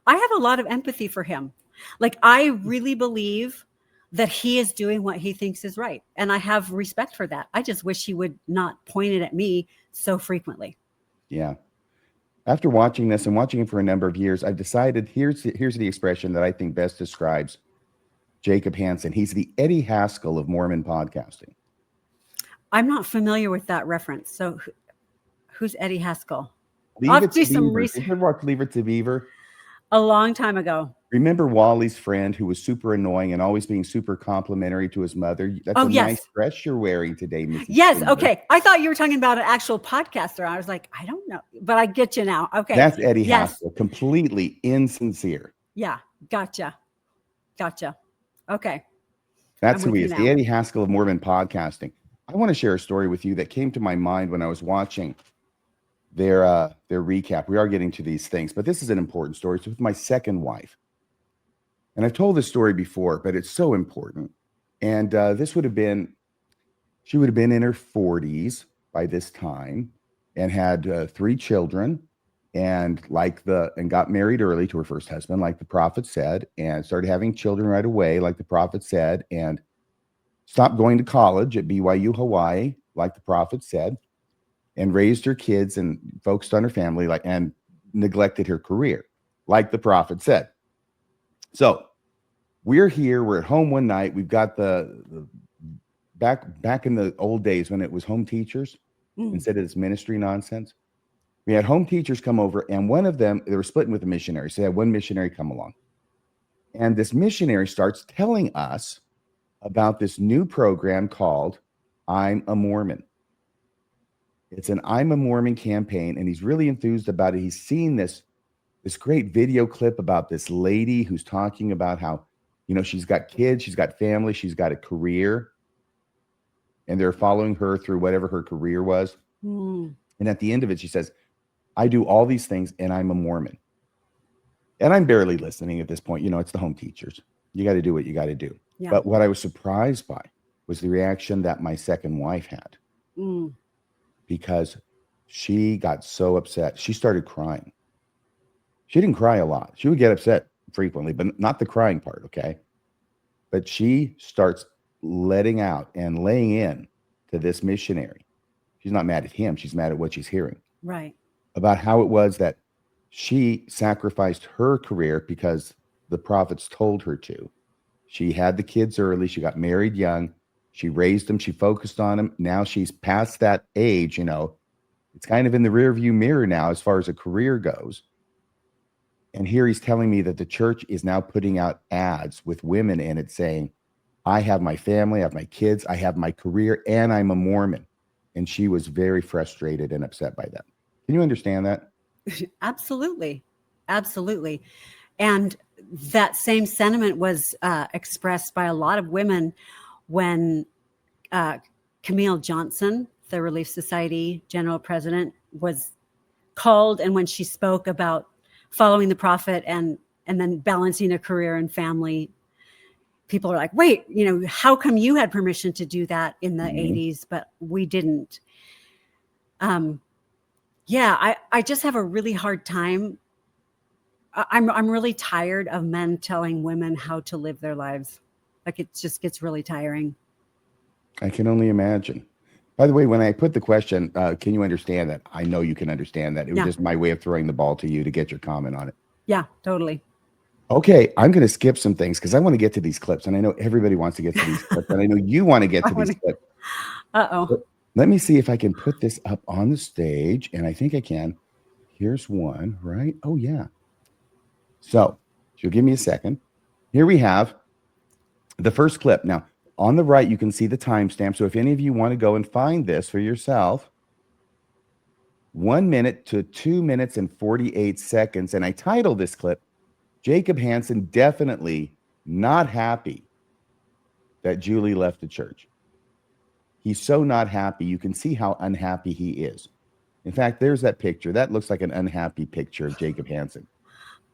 I have a lot of empathy for him. Like, I really believe that he is doing what he thinks is right. And I have respect for that. I just wish he would not point it at me so frequently. Yeah. After watching this and watching him for a number of years, I've decided here's the expression that I think best describes Jacob Hansen. He's the Eddie Haskell of Mormon podcasting. I'm not familiar with that reference. So who's Eddie Haskell? I'll do some research. Did you ever watch Leave It to Beaver? A long time ago. Remember Wally's friend who was super annoying and always being super complimentary to his mother? That's nice dress you're wearing today, Mrs. Yes. Beaver. Okay. I thought you were talking about an actual podcaster. I was like, I don't know, but I get you now. Okay. That's Eddie Haskell. Completely insincere. Yeah. Gotcha. Okay. That's who he is. The Eddie Haskell of Mormon podcasting. I want to share a story with you that came to my mind when I was watching their recap. We are getting to these things, but this is an important story. It's with my second wife. And I've told this story before, but it's so important. And she would have been in her 40s by this time and had 3 children and got married early to her first husband, like the prophet said, and started having children right away, like the prophet said, and stopped going to college at BYU, Hawaii, like the prophet said, and raised her kids and focused on her family, and neglected her career, like the prophet said. So we're at home one night. We've got the back in the old days when it was home teachers instead of this ministry nonsense. We had home teachers come over, and one of them, they were splitting with a missionary. So they had one missionary come along. And this missionary starts telling us about this new program called I'm a Mormon. It's an I'm a Mormon campaign, and he's really enthused about it. He's seen this great video clip about this lady who's talking about how, she's got kids, she's got family, she's got a career, and they're following her through whatever her career was. And at the end of it, she says, I do all these things, and I'm a Mormon. And I'm barely listening at this point. It's the home teachers. You got to do what you got to do. Yeah. But what I was surprised by was the reaction that my second wife had. Because she got so upset. She started crying. She didn't cry a lot. She would get upset frequently, but not the crying part, okay? But she starts letting out and laying in to this missionary. She's not mad at him. She's mad at what she's hearing. Right. About how it was that she sacrificed her career because the prophets told her to. She had the kids early. She got married young. She raised them. She focused on them. Now she's past that age, it's kind of in the rear view mirror now as far as a career goes. And here he's telling me that the church is now putting out ads with women in it saying, I have my family, I have my kids, I have my career, and I'm a Mormon. And she was very frustrated and upset by that. Can you understand that? Absolutely. Absolutely. And that same sentiment was expressed by a lot of women when Camille Johnson, the Relief Society general president, was called, and when she spoke about following the prophet and then balancing a career and family, people are like, wait, how come you had permission to do that in the 80s, but we didn't? I just have a really hard time. I'm really tired of men telling women how to live their lives. Like, it just gets really tiring. I can only imagine. By the way, when I put the question, can you understand that? I know you can understand that. It was just my way of throwing the ball to you to get your comment on it. Yeah, totally. Okay, I'm going to skip some things because I want to get to these clips. And I know everybody wants to get to these clips. And I know you want to get to these clips. Uh-oh. So let me see if I can put this up on the stage. And I think I can. Here's one, right? Oh, yeah. So you'll give me a second. Here we have the first clip. Now, on the right, you can see the timestamp. So if any of you want to go and find this for yourself, 1 minute to 2 minutes and 48 seconds. And I titled this clip, Jacob Hansen definitely not happy that Julie left the church. He's so not happy. You can see how unhappy he is. In fact, there's that picture. That looks like an unhappy picture of Jacob Hansen.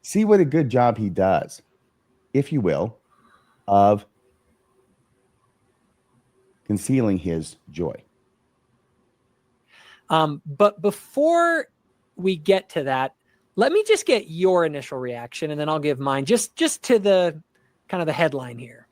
See what a good job he does, if you will, of concealing his joy. But before we get to that, let me just get your initial reaction, and then I'll give mine just to the kind of the headline here.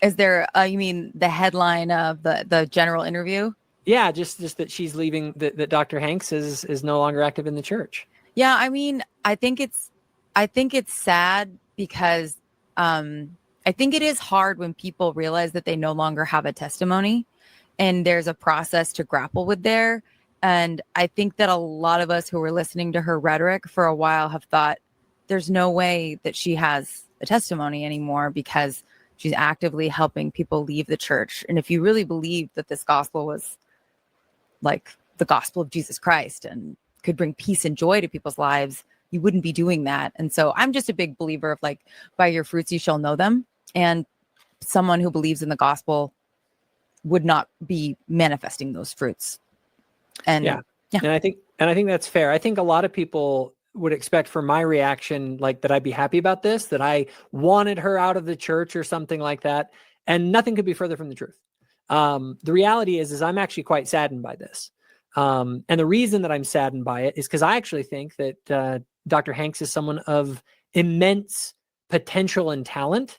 Is there, you mean the headline of the general interview? Yeah, just that she's leaving, that Dr. Hanks is no longer active in the church. Yeah, I mean, I think it's sad because I think it is hard when people realize that they no longer have a testimony, and there's a process to grapple with there. And I think that a lot of us who were listening to her rhetoric for a while have thought there's no way that she has a testimony anymore because she's actively helping people leave the church. And if you really believed that this gospel was like the gospel of Jesus Christ and could bring peace and joy to people's lives, you wouldn't be doing that. And so I'm just a big believer of like, by your fruits you shall know them. And someone who believes in the gospel would not be manifesting those fruits. And yeah. And I think that's fair. I think a lot of people would expect for my reaction, like that I'd be happy about this, that I wanted her out of the church or something like that. And nothing could be further from the truth. The reality is I'm actually quite saddened by this. And the reason that I'm saddened by it is because I actually think that Dr. Hanks is someone of immense potential and talent.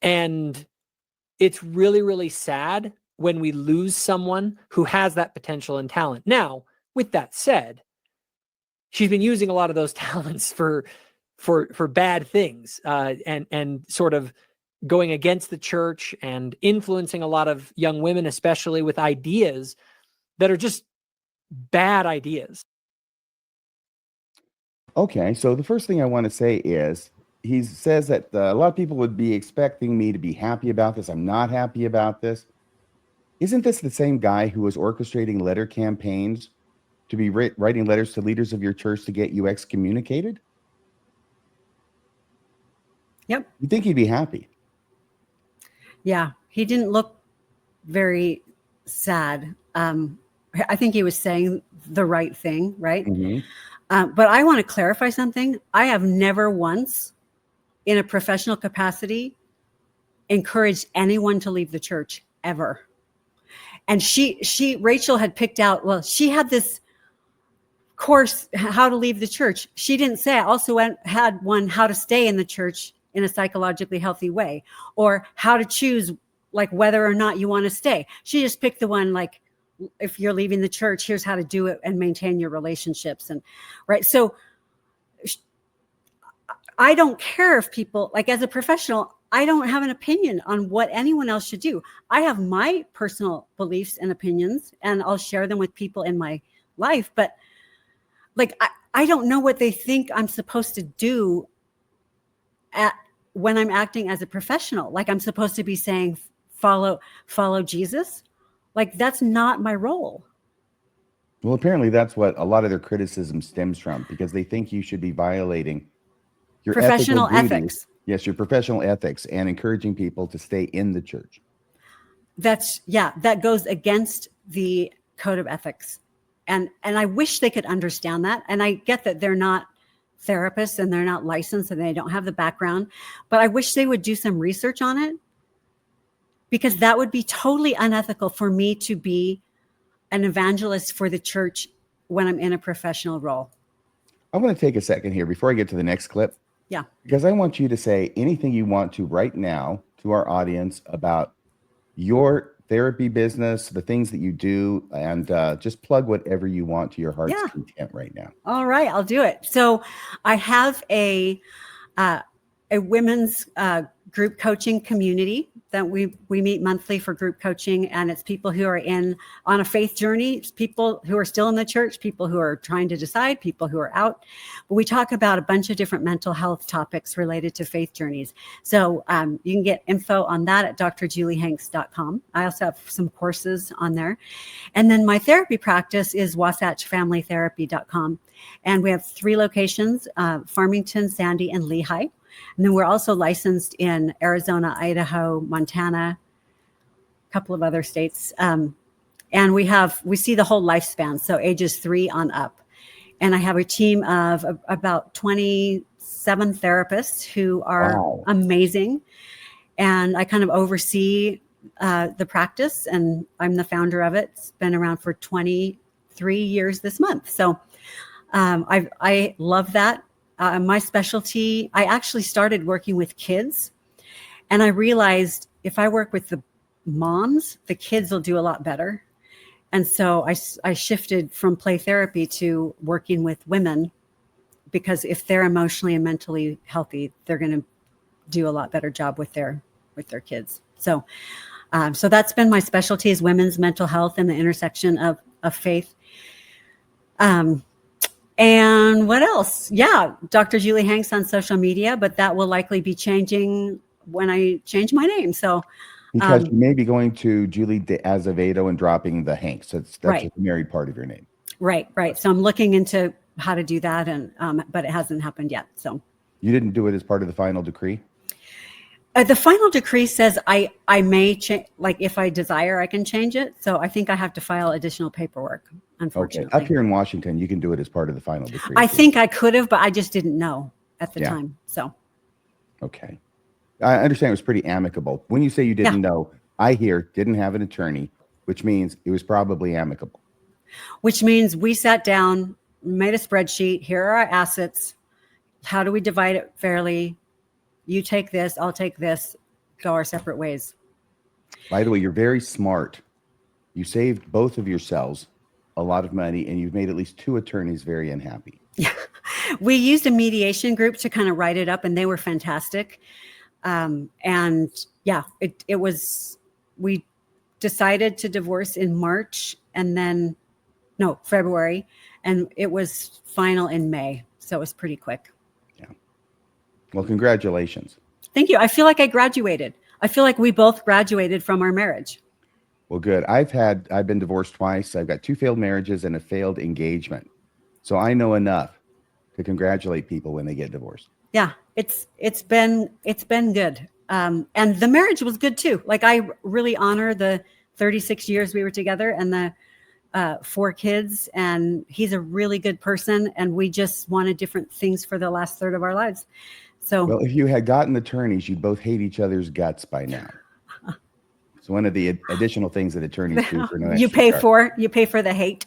And it's really, really sad when we lose someone who has that potential and talent. Now, with that said, she's been using a lot of those talents for bad things, and sort of going against the church and influencing a lot of young women, especially with ideas that are just bad ideas. Okay, so the first thing I want to say is he says that a lot of people would be expecting me to be happy about this. I'm not happy about this. Isn't this the same guy who was orchestrating letter campaigns to be writing letters to leaders of your church to get you excommunicated? Yep. You think he'd be happy? Yeah, he didn't look very sad. I think he was saying the right thing, right? Mm-hmm. But I want to clarify something. I have never once, in a professional capacity, encouraged anyone to leave the church ever. And Rachel had picked out, well, she had this course, how to leave the church. She didn't say, I also had one, how to stay in the church in a psychologically healthy way, or how to choose like whether or not you want to stay. She just picked the one, like, if you're leaving the church, here's how to do it and maintain your relationships. And right. So I don't care if people, like as a professional, I don't have an opinion on what anyone else should do. I have my personal beliefs and opinions, and I'll share them with people in my life. But like, I don't know what they think I'm supposed to do when I'm acting as a professional. Like I'm supposed to be saying, follow Jesus. Like that's not my role. Well, apparently that's what a lot of their criticism stems from, because they think you should be violating your Professional ethics. Yes, your professional ethics, and encouraging people to stay in the church. That goes against the code of ethics. And I wish they could understand that. And I get that they're not therapists and they're not licensed and they don't have the background, but I wish they would do some research on it, because that would be totally unethical for me to be an evangelist for the church when I'm in a professional role. I want to take a second here before I get to the next clip. Yeah. Because I want you to say anything you want to right now to our audience about your therapy business, the things that you do, and just plug whatever you want to your heart's content right now. All right, I'll do it. So I have a women's group coaching community that we meet monthly for group coaching, and it's people who are on a faith journey. It's people who are still in the church, people who are trying to decide, people who are out. But we talk about a bunch of different mental health topics related to faith journeys. So you can get info on that at drjuliehanks.com. I also have some courses on there. And then my therapy practice is wasatchfamilytherapy.com. And we have 3 locations, Farmington, Sandy, and Lehigh. And then we're also licensed in Arizona, Idaho, Montana, a couple of other states. And we see the whole lifespan, so ages 3 on up. And I have a team of about 27 therapists who are amazing. And I kind of oversee the practice, and I'm the founder of it. It's been around for 23 years this month. So I love that. My specialty, I actually started working with kids, and I realized if I work with the moms, the kids will do a lot better. And so I shifted from play therapy to working with women, because if they're emotionally and mentally healthy, they're going to do a lot better job with their kids. So that's been my specialty, is women's mental health and the intersection of faith. And what else? Yeah, Dr. Julie Hanks on social media, but that will likely be changing when I change my name. So, because you may be going to Julie de Azevedo and dropping the Hanks. That's right. The married part of your name. Right. So I'm looking into how to do that, and but it hasn't happened yet. So you didn't do it as part of the final decree? The final decree says I may change, like if I desire, I can change it. So I think I have to file additional paperwork, unfortunately. Okay. Up here in Washington, you can do it as part of the final decree. I think I could have, but I just didn't know at the time. So. Okay. I understand it was pretty amicable. When you say you didn't know, I hear didn't have an attorney, which means it was probably amicable. Which means we sat down, made a spreadsheet. Here are our assets. How do we divide it fairly? You take this, I'll take this, go our separate ways. By the way, you're very smart. You saved both of yourselves a lot of money, and you've made at least 2 attorneys very unhappy. Yeah. We used a mediation group to kind of write it up, and they were fantastic. And yeah, it was, we decided to divorce in March, and then, no, February, and it was final in May. So it was pretty quick. Well, congratulations. Thank you. I feel like I graduated. I feel like we both graduated from our marriage. Well, good. I've been divorced twice. I've got 2 failed marriages and a failed engagement. So I know enough to congratulate people when they get divorced. Yeah, it's been good. And the marriage was good too. Like I really honor the 36 years we were together and the 4 kids, and he's a really good person, and we just wanted different things for the last third of our lives. So, well, if you had gotten attorneys, you'd both hate each other's guts by now. It's one of the additional things that attorneys do for no you pay for the hate.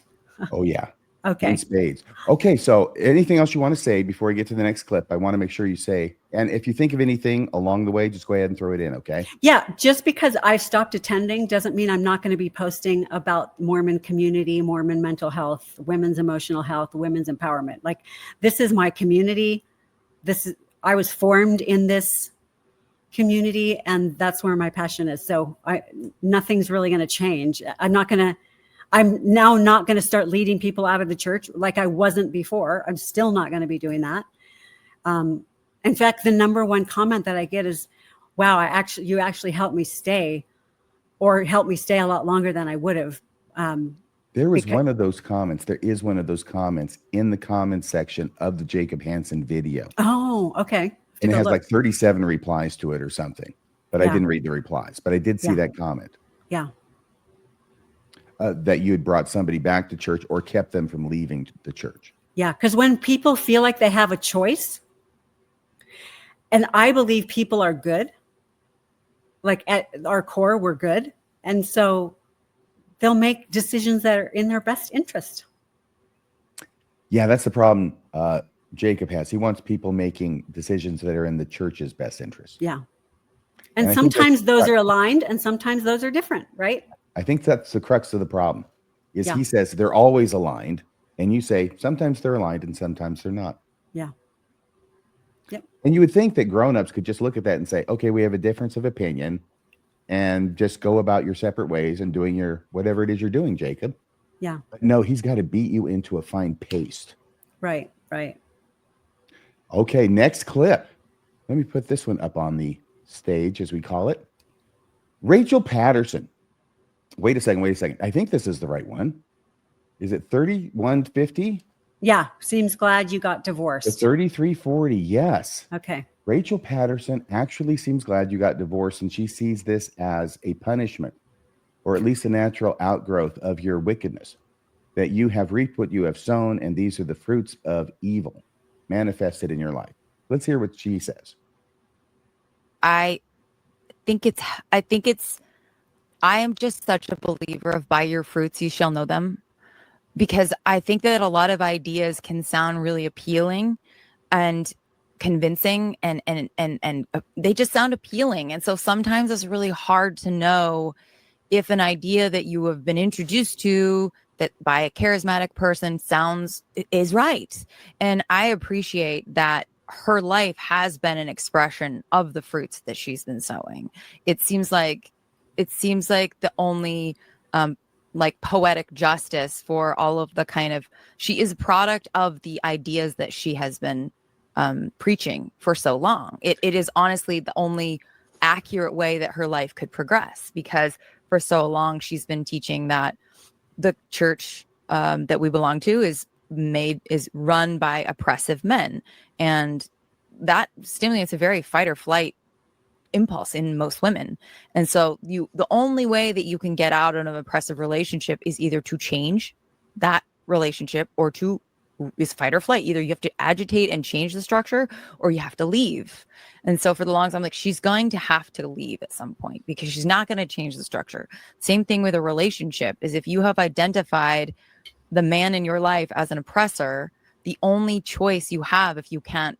Oh yeah. Okay. In spades. Okay. So anything else you want to say before we get to the next clip? I want to make sure you say, and if you think of anything along the way, just go ahead and throw it in. Okay. Yeah. Just because I stopped attending doesn't mean I'm not going to be posting about Mormon community, Mormon mental health, women's emotional health, women's empowerment. Like this is my community. I was formed in this community, and that's where my passion is. So nothing's really going to change. I'm now not going to start leading people out of the church like I wasn't before. I'm still not going to be doing that. In fact, the number one comment that I get is, wow, you actually helped me stay, or helped me stay a lot longer than I would have. There was one of those comments. There is one of those comments in the comments section of the Jacob Hansen video. Oh, okay. And it has like 37 replies to it or something, but I didn't read the replies, but I did see that comment. Yeah. That you had brought somebody back to church or kept them from leaving the church. Yeah. Because when people feel like they have a choice, and I believe people are good, like at our core, we're good. And so they'll make decisions that are in their best interest. Yeah, that's the problem Jacob has. He wants people making decisions that are in the church's best interest. Yeah. And sometimes those are aligned and sometimes those are different, right? I think that's the crux of the problem, is he says they're always aligned. And you say, sometimes they're aligned and sometimes they're not. Yeah. Yep. And you would think that grownups could just look at that and say, okay, we have a difference of opinion, and just go about your separate ways and doing your whatever it is you're doing, Jacob. Yeah. But no, he's got to beat you into a fine paste. Right. Okay, next clip. Let me put this one up on the stage, as we call it. Rachel Patterson. Wait a second. I think this is the right one. Is it 3150? Yeah. Seems glad you got divorced. The 3340, yes. Okay. Rachel Patterson actually seems glad you got divorced, and she sees this as a punishment, or at least a natural outgrowth of your wickedness, that you have reaped what you have sown, and these are the fruits of evil manifested in your life. Let's hear what she says. I am just such a believer of by your fruits you shall know them, because I think that a lot of ideas can sound really appealing and convincing and they just sound appealing. And so sometimes it's really hard to know if an idea that you have been introduced to that by a charismatic person is right. And I appreciate that her life has been an expression of the fruits that she's been sowing. It seems like the only like poetic justice for all of the she is a product of the ideas that she has been preaching for so long. It is honestly the only accurate way that her life could progress, because for so long she's been teaching that the church that we belong to is run by oppressive men, and that stimulates a very fight or flight impulse in most women. And so the only way that you can get out of an oppressive relationship is either to change that relationship or is fight or flight. Either you have to agitate and change the structure, or you have to leave. And so for the long time, I'm like, she's going to have to leave at some point, because she's not going to change the structure. Same thing with a relationship, is if you have identified the man in your life as an oppressor, the only choice you have, if you can't,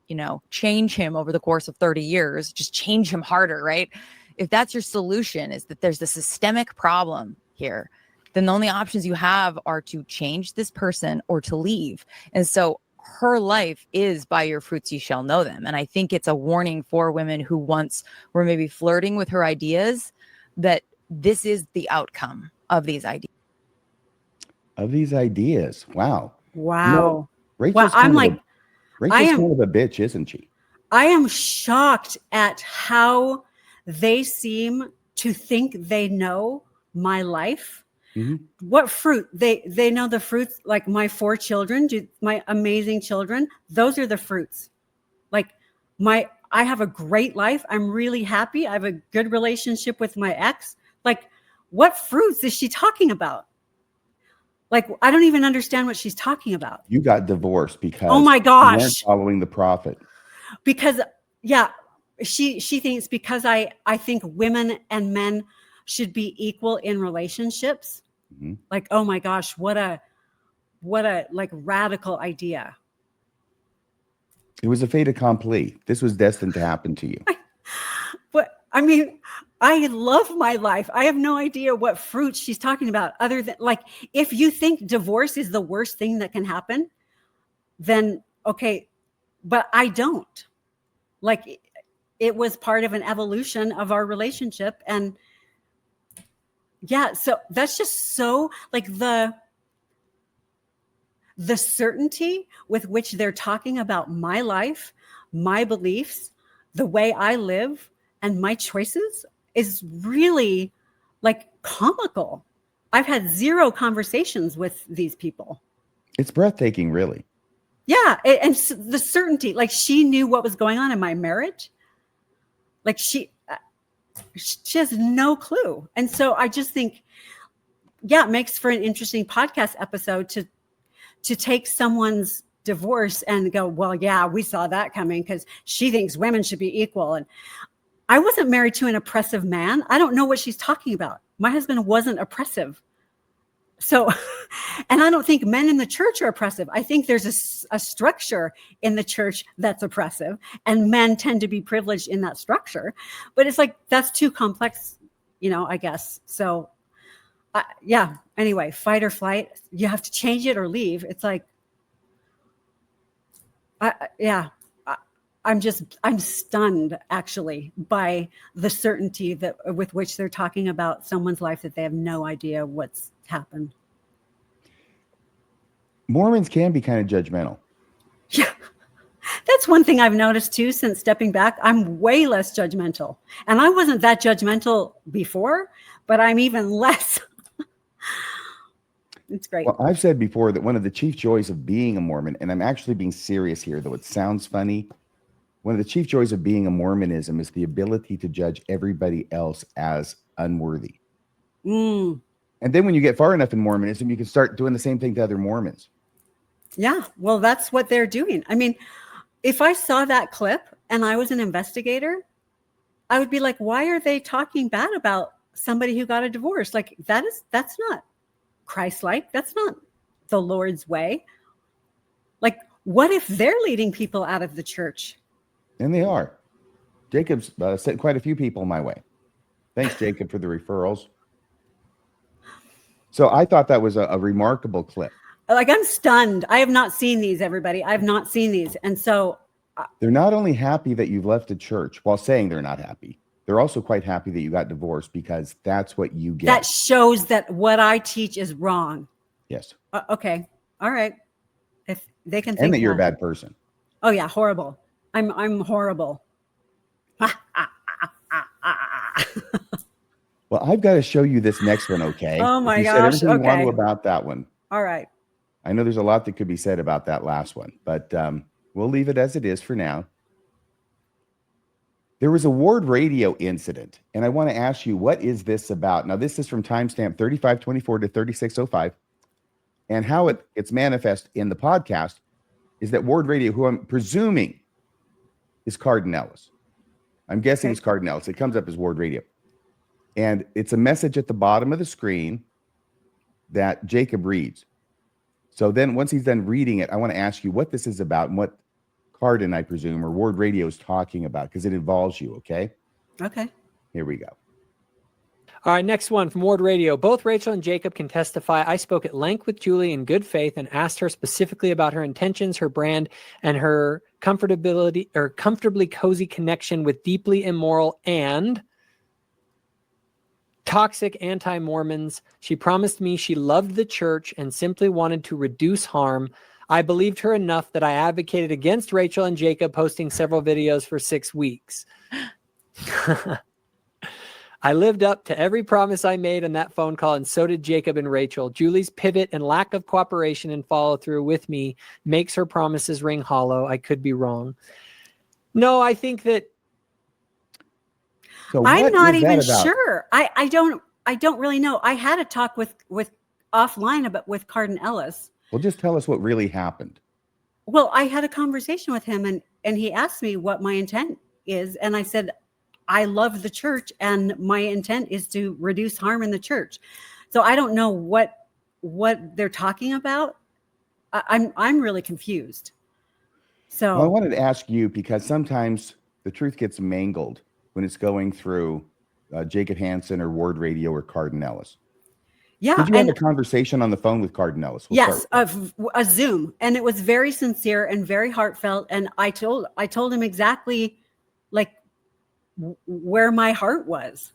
change him over the course of 30 years, just change him harder, right? If that's your solution, is that there's a systemic problem here, then the only options you have are to change this person or to leave. And so her life is by your fruits you shall know them. And I think it's a warning for women who once were maybe flirting with her ideas, that this is the outcome of these ideas. Wow. Rachel's kind of a bitch, isn't she? I am shocked at how they seem to think they know my life. Mm-hmm. What fruit? They know the fruits, like my 4 children, my amazing children. Those are the fruits. Like I have a great life. I'm really happy. I have a good relationship with my ex. Like, what fruits is she talking about? Like, I don't even understand what she's talking about. You got divorced because you weren't following the prophet. Because she thinks because I think women and men should be equal in relationships. Mm-hmm. Like, oh my gosh, what a like radical idea. It was a fait accompli. This was destined to happen to you. I love my life. I have no idea what fruits she's talking about, other than, like, if you think divorce is the worst thing that can happen, then okay, but I don't. Like it was part of an evolution of our relationship. And yeah, so that's just so like the certainty with which they're talking about my life, my beliefs, the way I live, and my choices is really like comical. I've had 0 conversations with these people. It's breathtaking, really. Yeah. And the certainty, like she knew what was going on in my marriage. Like she has no clue. And so I just think, yeah, it makes for an interesting podcast episode to take someone's divorce and go, well, yeah, we saw that coming because she thinks women should be equal. And I wasn't married to an oppressive man. I don't know what she's talking about. My husband wasn't oppressive. So, and I don't think men in the church are oppressive. I think there's a structure in the church that's oppressive, and men tend to be privileged in that structure. But it's like, that's too complex, I guess. So, yeah. Anyway, fight or flight. You have to change it or leave. It's like, I'm stunned actually by the certainty with which they're talking about someone's life that they have no idea what's happened. Mormons can be kind of judgmental. Yeah. That's one thing I've noticed too, since stepping back. I'm way less judgmental, and I wasn't that judgmental before, but I'm even less. It's great. Well, I've said before that one of the chief joys of being a Mormon, and I'm actually being serious here, though it sounds funny. One of the chief joys of being a Mormonism is the ability to judge everybody else as unworthy. Mm. And then when you get far enough in Mormonism, you can start doing the same thing to other Mormons. Yeah, well, that's what they're doing. I mean, if I saw that clip and I was an investigator, I would be like, why are they talking bad about somebody who got a divorce? Like, that's not Christ-like. That's not the Lord's way. Like, what if they're leading people out of the church? And they are. Jacob's sent quite a few people my way. Thanks, Jacob, for the referrals. So I thought that was a remarkable clip. Like, I'm stunned. I have not seen these, everybody. I have not seen these. And so they're not only happy that you've left the church while saying they're not happy. They're also quite happy that you got divorced because that's what you get. That shows that what I teach is wrong. Yes. Okay. All right. If they can think and that you're a bad person. Oh yeah, horrible. I'm horrible. Well, I've got to show you this next one, okay? Oh my you gosh. Said everything Okay. you want to about that one. All right. I know there's a lot that could be said about that last one, but we'll leave it as it is for now. There was a Ward Radio incident, and I want to ask you, what is this about? Now, this is from timestamp 3524 to 3605, and how it's manifest in the podcast is that Ward Radio, who I'm presuming is Cardinellis. I'm guessing it's Cardinellis. It comes up as Ward Radio. And it's a message at the bottom of the screen that Jacob reads. So then once he's done reading it, I want to ask you what this is about and what Cardin, I presume, or Ward Radio is talking about, because it involves you, okay? Okay. Here we go. All right, next one from Ward Radio. Both Rachel and Jacob can testify. I spoke at length with Julie in good faith and asked her specifically about her intentions, her brand, and her comfortability or comfortably cozy connection with deeply immoral and toxic anti-Mormons. She promised me she loved the church and simply wanted to reduce harm. I believed her enough that I advocated against Rachel and Jacob posting several videos for 6 weeks. I lived up to every promise I made on that phone call, and so did Jacob and Rachel. Julie's pivot and lack of cooperation and follow through with me makes her promises ring hollow. I could be wrong. No, I think that I'm not even sure. I don't really know. I had a talk with offline with Cardin Ellis. Well, just tell us what really happened. Well, I had a conversation with him and he asked me what my intent is. And I said, I love the church and my intent is to reduce harm in the church. So I don't know what they're talking about. I'm really confused. So well, I wanted to ask you, because sometimes the truth gets mangled when it's going through Jacob Hansen or Ward Radio or Cardin Ellis. Yeah. Did you have a conversation on the phone with Cardin Ellis? Yes, a Zoom. And it was very sincere and very heartfelt. And I told him exactly where my heart was.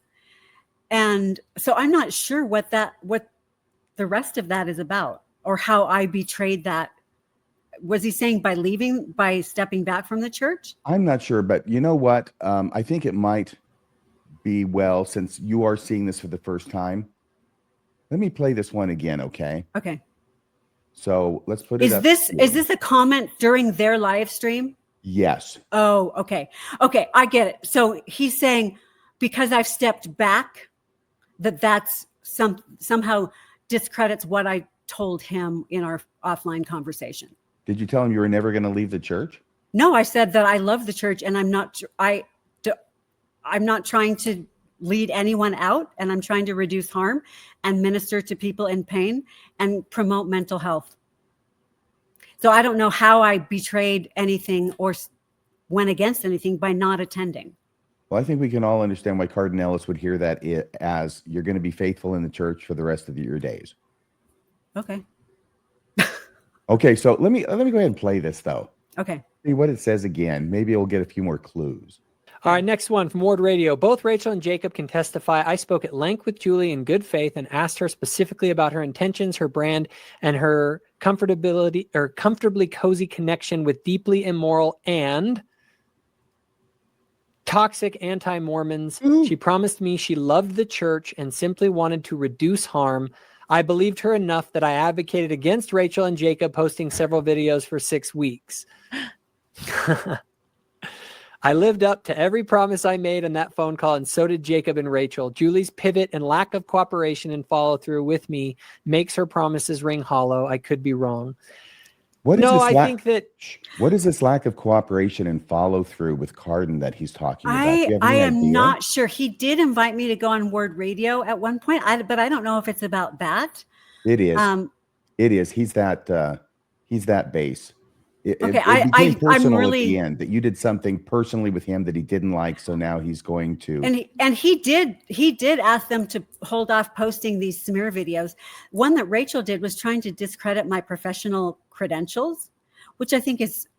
And so I'm not sure what the rest of that is about, or how I betrayed that. Was he saying by stepping back from the church? I'm not sure, but you know what? I think it might be well, since you are seeing this for the first time. Let me play this one again, okay? Okay. So let's put it up. Is this a comment during their live stream? Yes. Oh, okay. Okay, I get it. So he's saying, because I've stepped back, that's somehow discredits what I told him in our offline conversation. Did you tell him you were never going to leave the church? No, I said that I love the church, and I'm not trying to lead anyone out, and I'm trying to reduce harm and minister to people in pain and promote mental health. So I don't know how I betrayed anything or went against anything by not attending. Well, I think we can all understand why Cardinal Ellis would hear that as you're going to be faithful in the church for the rest of your days. Okay. Okay, so let me go ahead and play this, though. Okay. See what it says again. Maybe we'll get a few more clues. All right, next one from Ward Radio. Both Rachel and Jacob can testify. I spoke at length with Julie in good faith and asked her specifically about her intentions, her brand, and her comfortably cozy connection with deeply immoral and toxic anti-Mormons. She promised me she loved the church and simply wanted to reduce harm. I believed her enough that I advocated against Rachel and Jacob posting several videos for 6 weeks. I lived up to every promise I made on that phone call, and so did Jacob and Rachel. Julie's pivot and lack of cooperation and follow through with me makes her promises ring hollow. I could be wrong. What is this lack of cooperation and follow through with Cardin that he's talking about? I am not sure. He did invite me to go on Word Radio at one point, but I don't know if it's about that. It is. It is. He's that base. It became personal at the end that you did something personally with him that he didn't like, so now he's going to. And he did ask them to hold off posting these smear videos. One that Rachel did was trying to discredit my professional credentials, which I think is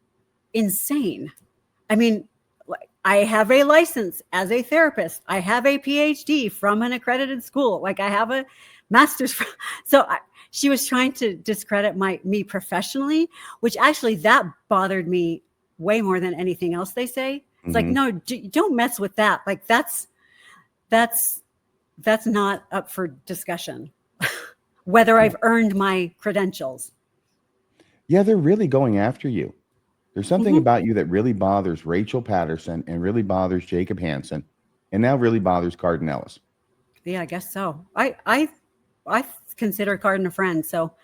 insane. I mean, I have a license as a therapist. I have a PhD from an accredited school. Like, I have a master's. She was trying to discredit me professionally, which actually that bothered me way more than anything else they say. It's like, no, don't mess with that. Like, that's not up for discussion. Whether I've earned my credentials. Yeah, they're really going after you. There's something about you that really bothers Rachel Patterson and really bothers Jacob Hansen, and now really bothers Cardin Ellis. Yeah, I guess so. I consider Cardin a friend, so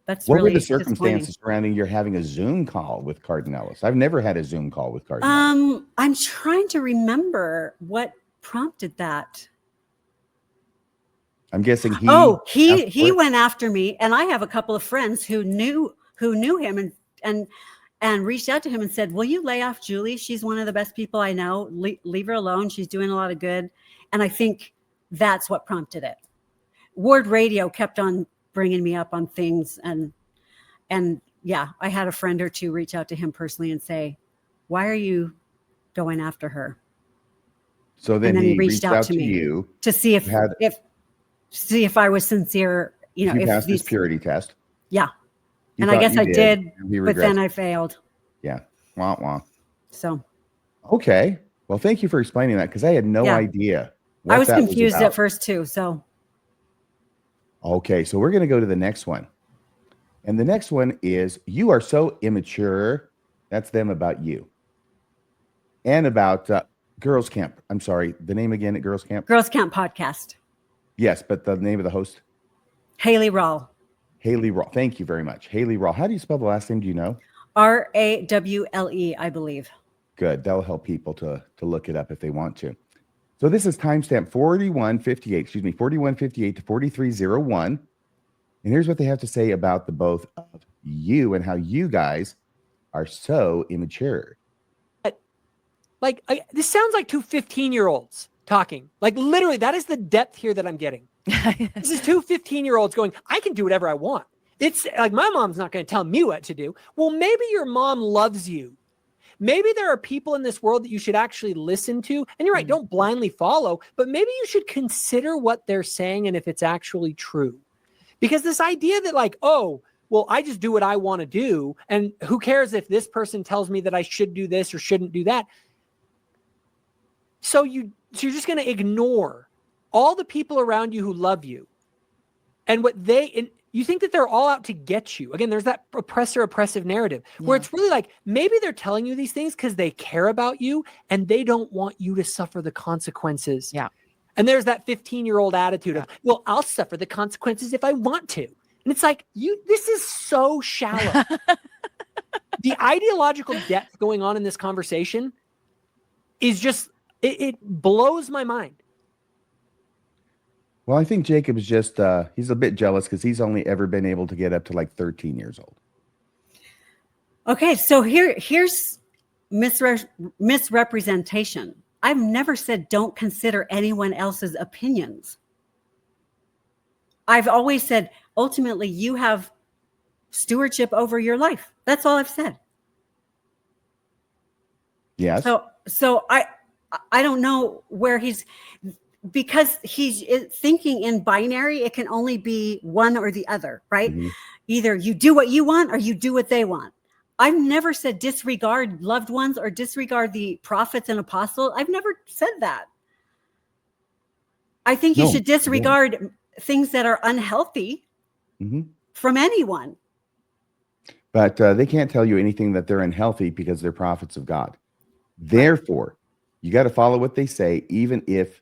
that's what really were the circumstances surrounding your having a Zoom call with Cardin Ellis? I've never had a Zoom call with Cardin Ellis. I'm trying to remember what prompted that. I'm guessing he went after me, and I have a couple of friends who knew him and reached out to him and said, "Will you lay off Julie? She's one of the best people I know. Leave her alone. She's doing a lot of good." And I think that's what prompted it. Ward Radio kept on bringing me up on things, and yeah, I had a friend or two reach out to him personally and say, "Why are you going after her?" So then he reached out to me to see if I was sincere. You know, if passed his purity test. Yeah, and I guess I did, but then I failed. Yeah, wah wah. So, okay, well, thank you for explaining that, because I had no idea. I was confused at first too. So. Okay, so we're going to go to the next one. And the next one is, you are so immature. That's them about you. And about Girls Camp. I'm sorry, the name again at Girls Camp? Girls Camp Podcast. Yes, but the name of the host? Haley Rawl. Haley Rawl. Thank you very much. Haley Rawl. How do you spell the last name? Do you know? Rawle, I believe. Good. That'll help people to look it up if they want to. So this is timestamp 4158 to 4301. And here's what they have to say about the both of you and how you guys are so immature. This sounds like two 15-year-olds talking. Like, literally, that is the depth here that I'm getting. This is two 15-year-olds going, I can do whatever I want. It's like, my mom's not going to tell me what to do. Well, maybe your mom loves you. maybe there are people in this world that you should actually listen to. And you're right, don't blindly follow, but maybe you should consider what they're saying and if it's actually true. Because this idea that like, oh, well, I just do what I want to do, and who cares if this person tells me that I should do this or shouldn't do that. So you're just going to ignore all the people around you who love you and you think that they're all out to get you. Again, there's that oppressive narrative where it's really like, maybe they're telling you these things because they care about you and they don't want you to suffer the consequences. Yeah. And there's that 15-year-old attitude of, well, I'll suffer the consequences if I want to. And it's like, this is so shallow. The ideological depth going on in this conversation is just, it blows my mind. Well, I think Jacob is just, he's a bit jealous because he's only ever been able to get up to like 13 years old. Okay, so here's misrepresentation. I've never said don't consider anyone else's opinions. I've always said, ultimately, you have stewardship over your life. That's all I've said. Yes. So I don't know where because he's thinking in binary, it can only be one or the other, right? Mm-hmm. Either you do what you want or you do what they want. I've never said disregard loved ones or disregard the prophets and apostles. I've never said that. I think you should disregard things that are unhealthy from anyone. But they can't tell you anything that they're unhealthy because they're prophets of God. Therefore, you got to follow what they say, even if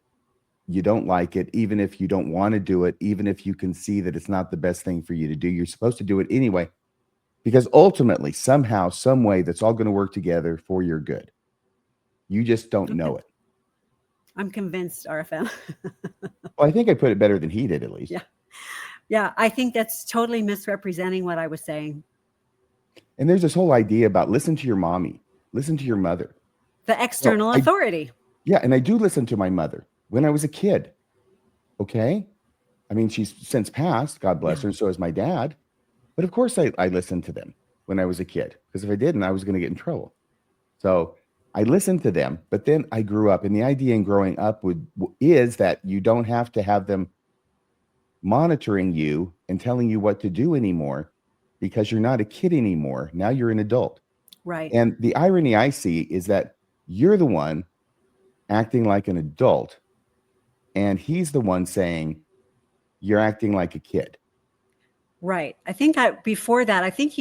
you don't like it, even if you don't want to do it, even if you can see that it's not the best thing for you to do. You're supposed to do it anyway, because ultimately, somehow, some way, that's all going to work together for your good. You just don't know it. I'm convinced, RFM. Well, I think I put it better than he did, at least. Yeah, I think that's totally misrepresenting what I was saying. And there's this whole idea about listen to your mommy, listen to your mother. The external authority. And I do listen to my mother when I was a kid. Okay? I mean, she's since passed, God bless her, and so is my dad. But of course I listened to them when I was a kid, because if I didn't, I was going to get in trouble. So I listened to them, but then I grew up, and the idea in growing up is that you don't have to have them monitoring you and telling you what to do anymore, because you're not a kid anymore. Now you're an adult. Right. And the irony I see is that you're the one acting like an adult, and he's the one saying you're acting like a kid. Right. I think before that, I think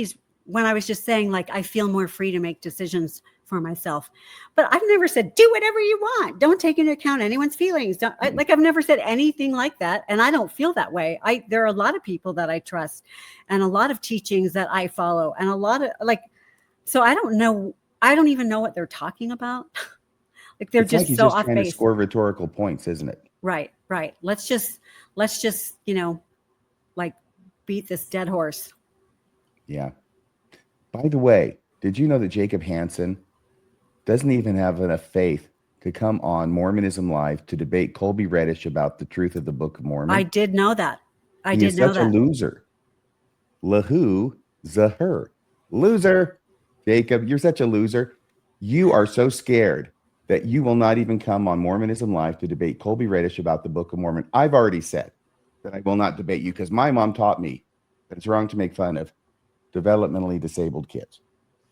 when I was just saying, like, I feel more free to make decisions for myself, but I've never said, do whatever you want. Don't take into account anyone's feelings. I've never said anything like that. And I don't feel that way. There are a lot of people that I trust and a lot of teachings that I follow and a lot of so I don't know. I don't even know what they're talking about. Like they're just so off trying base. To score rhetorical points, isn't it? Right. Let's just, beat this dead horse. Yeah. By the way, did you know that Jacob Hansen doesn't even have enough faith to come on Mormonism Live to debate Colby Reddish about the truth of the Book of Mormon? I did know that. He is such a loser. Lahu Zahur. Loser. Jacob, you're such a loser. You are so scared that you will not even come on Mormonism Live to debate Colby Reddish about the Book of Mormon. I've already said that I will not debate you because my mom taught me that it's wrong to make fun of developmentally disabled kids.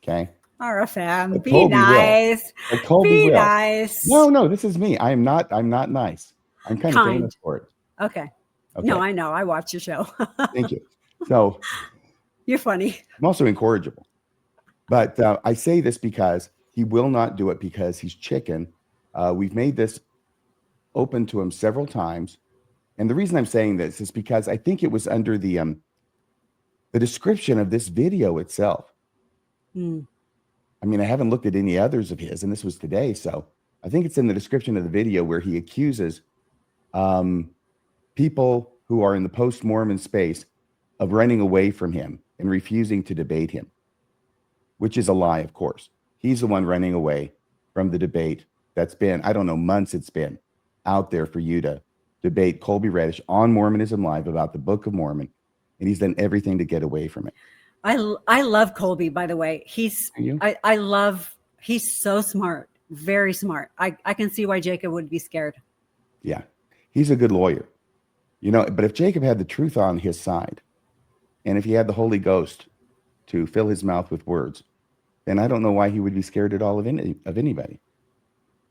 Okay? RFM, be nice. Be nice. No, this is me. I'm not nice. I'm kind of famous for it. Okay. No, I know. I watch your show. Thank you. So you're funny. I'm also incorrigible. But I say this because he will not do it because he's chicken. We've made this open to him several times. And the reason I'm saying this is because I think it was under the description of this video itself. I mean, I haven't looked at any others of his, and this was today. So I think it's in the description of the video where he accuses people who are in the post-Mormon space of running away from him and refusing to debate him, which is a lie, of course. He's the one running away from the debate that's been, I don't know, months it's been out there for you to debate Colby Reddish on Mormonism Live about the Book of Mormon, and he's done everything to get away from it. I love Colby, by the way. I love He's so smart, very smart. I can see why Jacob would be scared. Yeah, he's a good lawyer. But if Jacob had the truth on his side, and if he had the Holy Ghost to fill his mouth with words, then I don't know why he would be scared at all of anybody.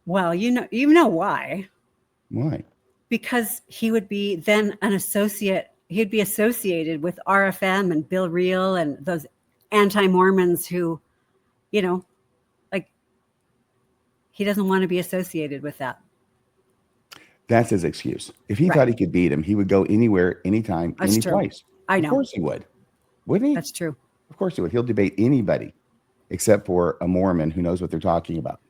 Well, you know why. Why? Because he would be then an associate. He'd be associated with RFM and Bill Reel and those anti-Mormons who, like, he doesn't want to be associated with that. That's his excuse. If he thought he could beat him, he would go anywhere, anytime, That's any true. place. I know. Of course he would. Wouldn't he? That's true. Of course he would. He'll debate anybody except for a Mormon who knows what they're talking about.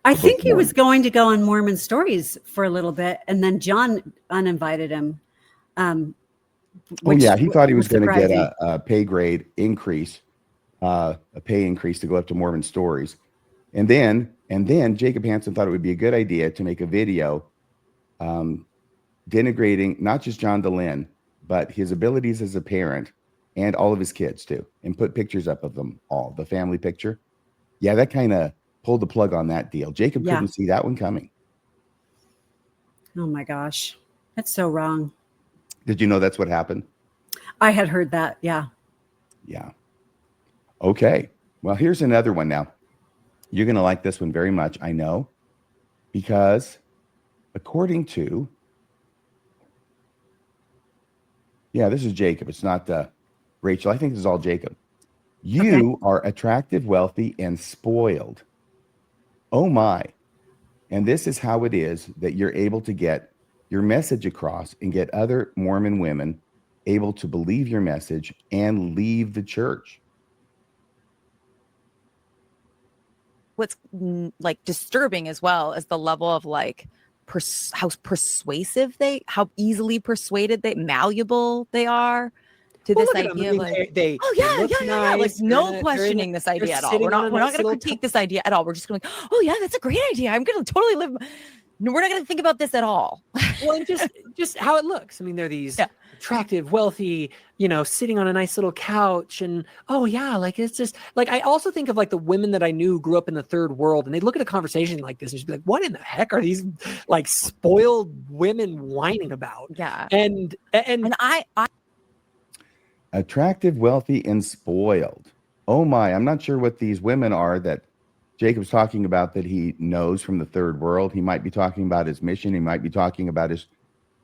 I think he was going to go on Mormon Stories for a little bit, and then John uninvited him. He thought he was going to get a pay grade increase, a pay increase to go up to Mormon Stories. And then Jacob Hansen thought it would be a good idea to make a video denigrating not just John DeLynn, but his abilities as a parent and all of his kids too, and put pictures up of them all, the family picture. Yeah, that kind of pulled the plug on that deal. Jacob couldn't see that one coming. Oh my gosh, that's so wrong. Did you know that's what happened? I had heard that. Yeah. Yeah. Okay. Well, here's another one now. You're going to like this one very much, I know, because according to, this is Jacob. It's not Rachel. I think this is all Jacob. You are attractive, wealthy, and spoiled. Oh my. And this is how it is that you're able to get your message across and get other Mormon women able to believe your message and leave the church. What's like disturbing as well is the level of like how persuasive how easily persuaded malleable they are to this idea of like, like no questioning this idea at all. We're not going to critique this idea at all. We're just going to, that's a great idea. I'm going to totally live. No, we're not going to think about this at all. Well, and just how it looks. I mean, they're these attractive, wealthy, sitting on a nice little couch, and like it's just like I also think of like the women that I knew who grew up in the third world, and they look at a conversation like this and just be like, "What in the heck are these like spoiled women whining about?" Yeah, and I attractive, wealthy, and spoiled. Oh my! I'm not sure what these women are that Jacob's talking about that he knows from the third world. He might be talking about his mission. He might be talking about his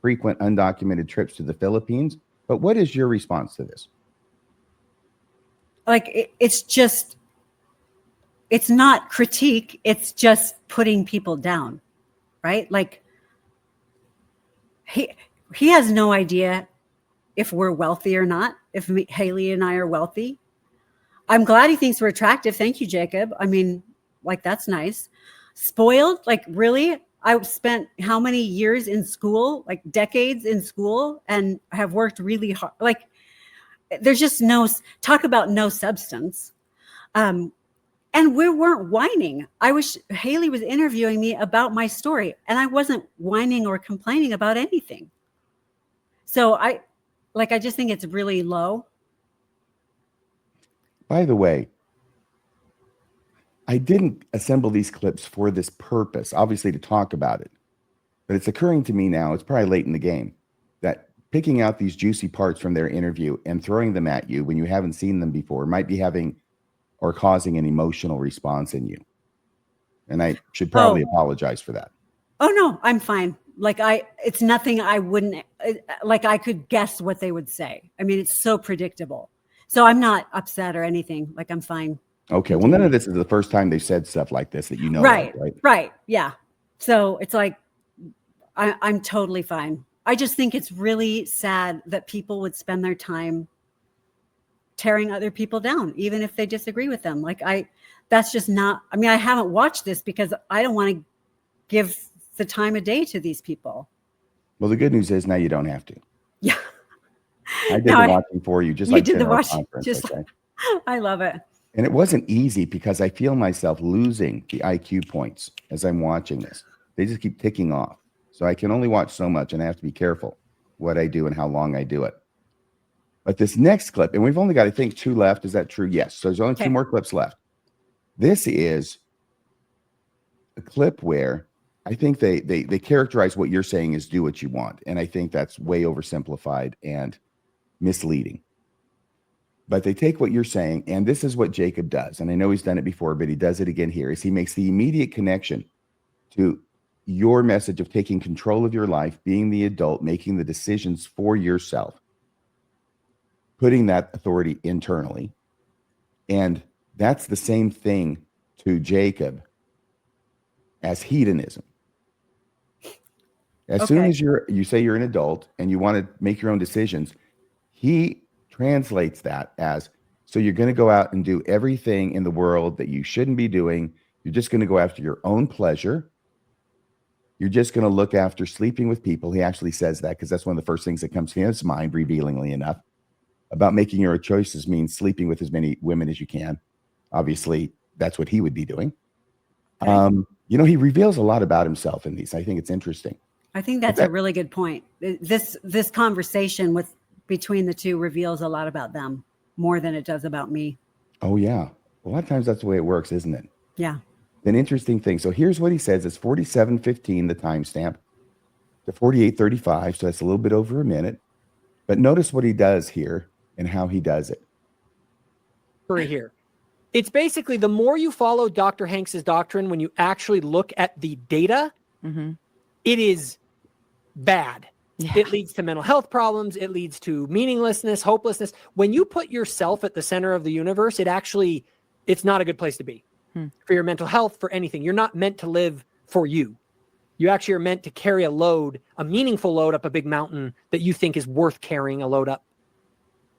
frequent undocumented trips to the Philippines. But what is your response to this? Like, it's not critique. It's just putting people down, right? Like, he has no idea if we're wealthy or not, if Haley and I are wealthy. I'm glad he thinks we're attractive. Thank you, Jacob. I mean, like, that's nice. Spoiled? Like, really? I spent how many years in school, like decades in school, and have worked really hard. Like, there's just talk about no substance. And we weren't whining. Haley was interviewing me about my story, and I wasn't whining or complaining about anything. So I just think it's really low. By the way, I didn't assemble these clips for this purpose, obviously to talk about it. But it's occurring to me now, it's probably late in the game, that picking out these juicy parts from their interview and throwing them at you when you haven't seen them before might be having or causing an emotional response in you. And I should probably apologize for that. Oh, no, I'm fine. Like, it's nothing I wouldn't, like, I could guess what they would say. I mean, it's so predictable. So I'm not upset or anything. Like, I'm fine. Okay. Well, none of this is the first time they've said stuff like this that you know. Right. Of, right. Right. Yeah. So it's like, I'm totally fine. I just think it's really sad that people would spend their time tearing other people down, even if they disagree with them. Like, that's just not, I mean, I haven't watched this because I don't want to give the time of day to these people. Well, the good news is now you don't have to. Yeah. I did the watching for you, just like did the watching. Okay? I love it. And it wasn't easy because I feel myself losing the IQ points as I'm watching this. They just keep ticking off. So I can only watch so much, and I have to be careful what I do and how long I do it. But this next clip, and we've only got, I think, 2 left. Is that true? Yes. So there's only 2 more clips left. This is a clip where I think they characterize what you're saying as do what you want. And I think that's way oversimplified and misleading. But they take what you're saying, and this is what Jacob does. And I know he's done it before, but he does it again here, is he makes the immediate connection to your message of taking control of your life, being the adult, making the decisions for yourself, putting that authority internally. And that's the same thing to Jacob as hedonism. As soon as you say you're an adult and you want to make your own decisions, he translates that as, so you're going to go out and do everything in the world that you shouldn't be doing. You're just going to go after your own pleasure. You're just going to look after sleeping with people. He actually says that because that's one of the first things that comes to his mind, revealingly enough, about making your choices means sleeping with as many women as you can. Obviously, that's what he would be doing. Okay. He reveals a lot about himself in these. I think it's interesting. I think that's a really good point. This conversation between the two reveals a lot about them more than it does about me. Oh, yeah. A lot of times that's the way it works, isn't it? Yeah. An interesting thing. So here's what he says. It's 47:15, the timestamp, to 48:35. So that's a little bit over a minute. But notice what he does here and how he does it. Here. It's basically the more you follow Dr. Hanks's doctrine, when you actually look at the data, it is bad. Yeah. It leads to mental health problems. It leads to meaninglessness, hopelessness. When you put yourself at the center of the universe, it's not a good place to be for your mental health, for anything. You're not meant to live for you. You actually are meant to carry a meaningful load up a big mountain that you think is worth carrying a load up.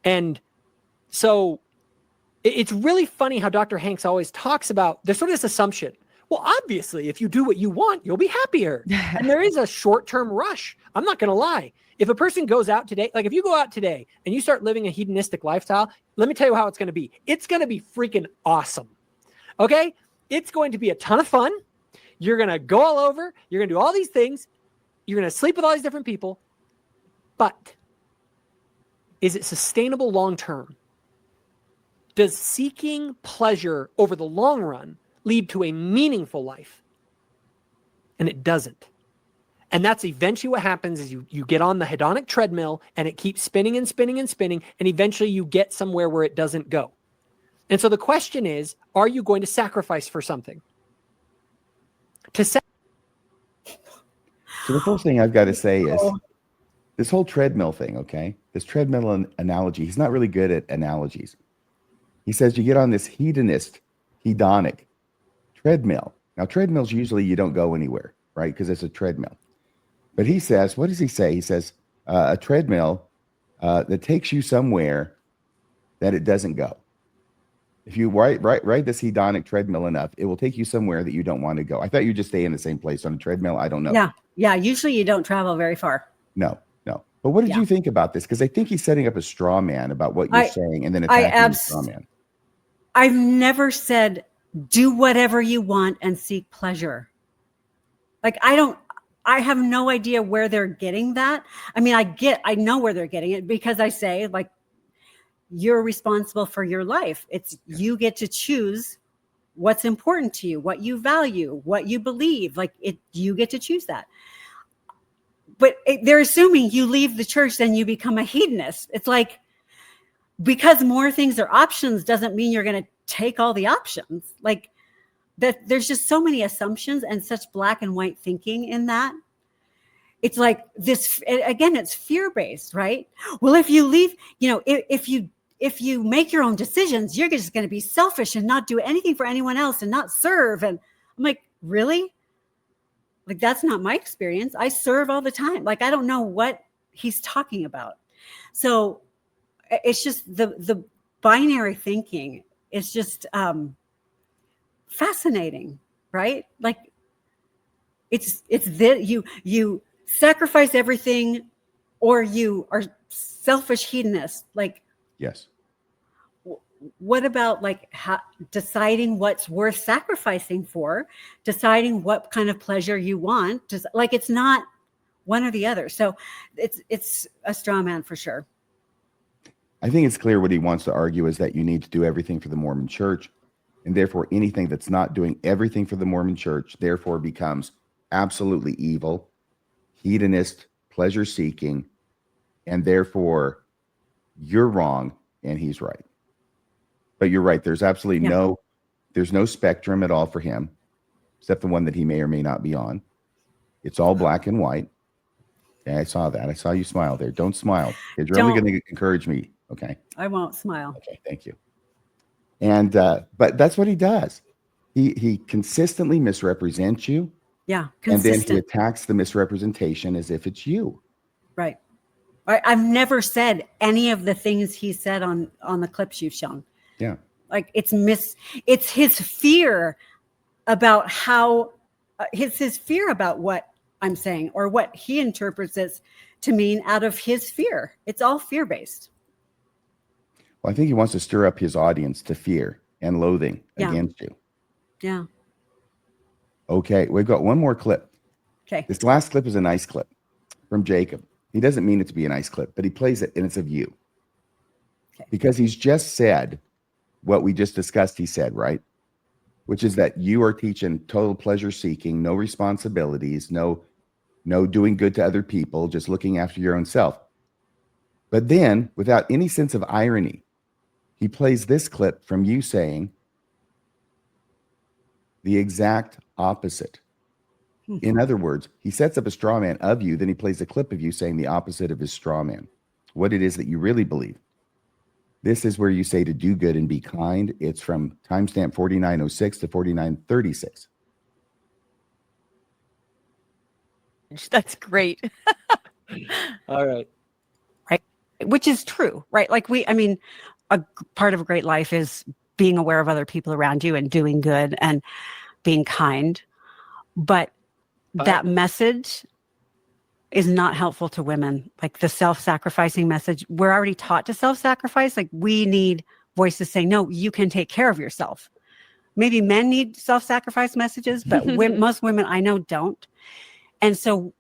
And so it's really funny how Dr. Hanks always talks about, there's sort of this assumption. Well, obviously, if you do what you want, you'll be happier. And there is a short-term rush. I'm not going to lie. If a person goes out today, like if you go out today and you start living a hedonistic lifestyle, let me tell you how it's going to be. It's going to be freaking awesome. Okay? It's going to be a ton of fun. You're going to go all over. You're going to do all these things. You're going to sleep with all these different people. But is it sustainable long-term? Does seeking pleasure over the long run lead to a meaningful life? And it doesn't. And that's eventually what happens is you get on the hedonic treadmill and it keeps spinning and spinning and spinning. And eventually you get somewhere where it doesn't go. And so the question is, are you going to sacrifice for something? So the first thing I've got to say is this whole treadmill thing, okay? This treadmill analogy, he's not really good at analogies. He says you get on this hedonic treadmill. Now, treadmills, usually you don't go anywhere, right? Because it's a treadmill. But he says, what does he say? He says a treadmill that takes you somewhere that it doesn't go. If you ride this hedonic treadmill enough, it will take you somewhere that you don't want to go. I thought you just stay in the same place on a treadmill. I don't know. Yeah. Usually you don't travel very far. No. But what did you think about this? Because I think he's setting up a straw man about what you're saying and then attacking the straw man. I've never said do whatever you want and seek pleasure. Like I have no idea where they're getting that. I mean, I know where they're getting it because I say like, you're responsible for your life. You get to choose what's important to you, what you value, what you believe. You get to choose that. But they're assuming you leave the church, then you become a hedonist. It's like, because more things are options doesn't mean you're going to take all the options. Like that, there's just so many assumptions and such black and white thinking in that. It's like this, again, it's fear-based, right? Well, if you leave, if you make your own decisions, you're just going to be selfish and not do anything for anyone else and not serve. And I'm like, really? Like, that's not my experience. I serve all the time. Like, I don't know what he's talking about. So it's just the binary thinking is just fascinating, right? Like it's that you sacrifice everything or you are selfish hedonists. Like, yes. What about deciding what's worth sacrificing for, deciding what kind of pleasure you want? It's not one or the other. So it's a straw man for sure. I think it's clear what he wants to argue is that you need to do everything for the Mormon church And therefore, anything that's not doing everything for the Mormon church, therefore becomes absolutely evil, hedonist, pleasure-seeking, and therefore you're wrong and he's right. But you're right. There's absolutely there's no spectrum at all for him, except the one that he may or may not be on. It's all black and white. Yeah, I saw that. I saw you smile there. Don't smile, because you're only going to encourage me. Okay. I won't smile. Okay, thank you. And but that's what he does. He consistently misrepresents you. Yeah, consistent. And then he consistent. attacks the misrepresentation as if it's you. Right. I've never said any of the things he said on the clips you've shown. Yeah. Like it's his fear about how his fear about what I'm saying or what he interprets it to mean out of his fear. It's all fear-based. Well, I think he wants to stir up his audience to fear and loathing against you. Yeah. Okay, we've got one more clip. Okay. This last clip is a nice clip from Jacob. He doesn't mean it to be a nice clip, but he plays it and it's of you. Okay. Because he's just said what we just discussed, he said, right? Which is that you are teaching total pleasure seeking, no responsibilities, no doing good to other people, just looking after your own self. But then, without any sense of irony, he plays this clip from you saying the exact opposite. In other words, he sets up a straw man of you, then he plays a clip of you saying the opposite of his straw man, what it is that you really believe. This is where you say to do good and be kind. It's from timestamp 4906 to 4936. That's great. All right. Right. Which is true, right? Like a part of a great life is being aware of other people around you and doing good and being kind. But that message is not helpful to women. Like the self-sacrificing message, we're already taught to self-sacrifice. Like we need voices saying, no, you can take care of yourself. Maybe men need self-sacrifice messages, but most women I know don't. And so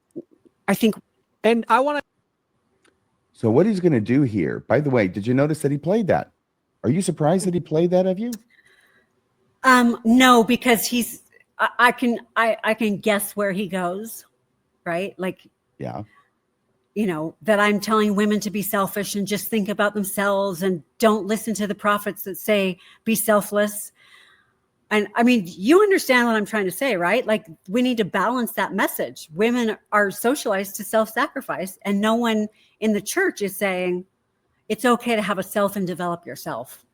I think, and I want to. So what he's going to do here, by the way, did you notice that he played that? Are you surprised that he played that of you? No, because I can guess where he goes, right? Like, yeah, that I'm telling women to be selfish and just think about themselves and don't listen to the prophets that say be selfless. And I mean, you understand what I'm trying to say, right? Like we need to balance that message. Women are socialized to self-sacrifice, and no one in the church is saying it's okay to have a self and develop yourself.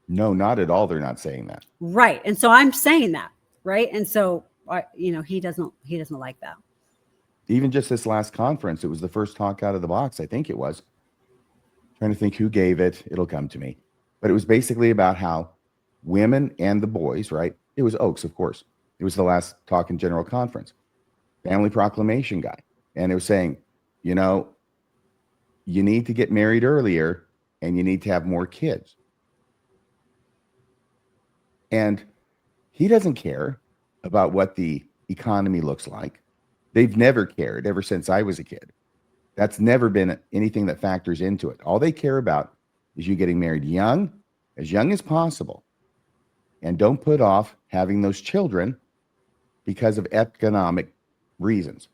No, not at all. They're not saying that. Right. And so I'm saying that, right? And so, he doesn't like that. Even just this last conference, it was the first talk out of the box. I think it was. Trying to think who gave it. It'll come to me. But it was basically about how women and the boys, right? It was Oaks, of course. It was the last talk in General Conference. Family Proclamation guy. And it was saying, you need to get married earlier and you need to have more kids. And he doesn't care about what the economy looks like. They've never cared ever since I was a kid. That's never been anything that factors into it. All they care about is you getting married as young as possible. And don't put off having those children because of economic reasons.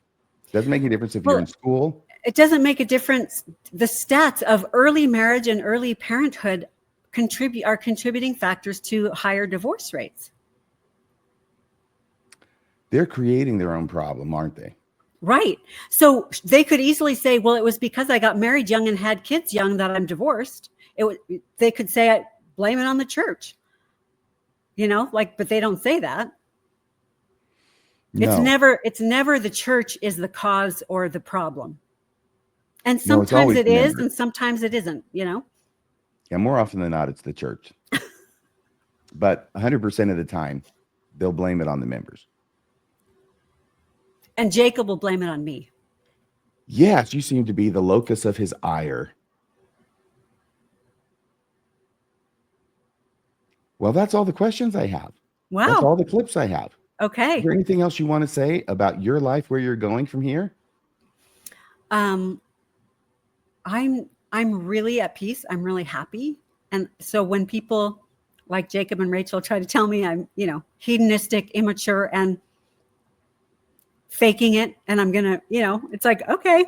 Doesn't make a difference if you're in school. It doesn't make a difference. The stats of early marriage and early parenthood are contributing factors to higher divorce rates. They're creating their own problem, aren't they? Right. So they could easily say, well, it was because I got married young and had kids young that I'm divorced. They could say, I blame it on the church. But they don't say that. No. It's never the church is the cause or the problem. And sometimes it is, and sometimes it isn't, Yeah, more often than not, it's the church. But 100% of the time, they'll blame it on the members. And Jacob will blame it on me. Yes, you seem to be the locus of his ire. Well, that's all the questions I have. Wow. That's all the clips I have. Okay. Is there anything else you want to say about your life, where you're going from here? I'm really at peace. I'm really happy. And so when people like Jacob and Rachel try to tell me I'm, hedonistic, immature, and faking it. And I'm going to, it's like, okay,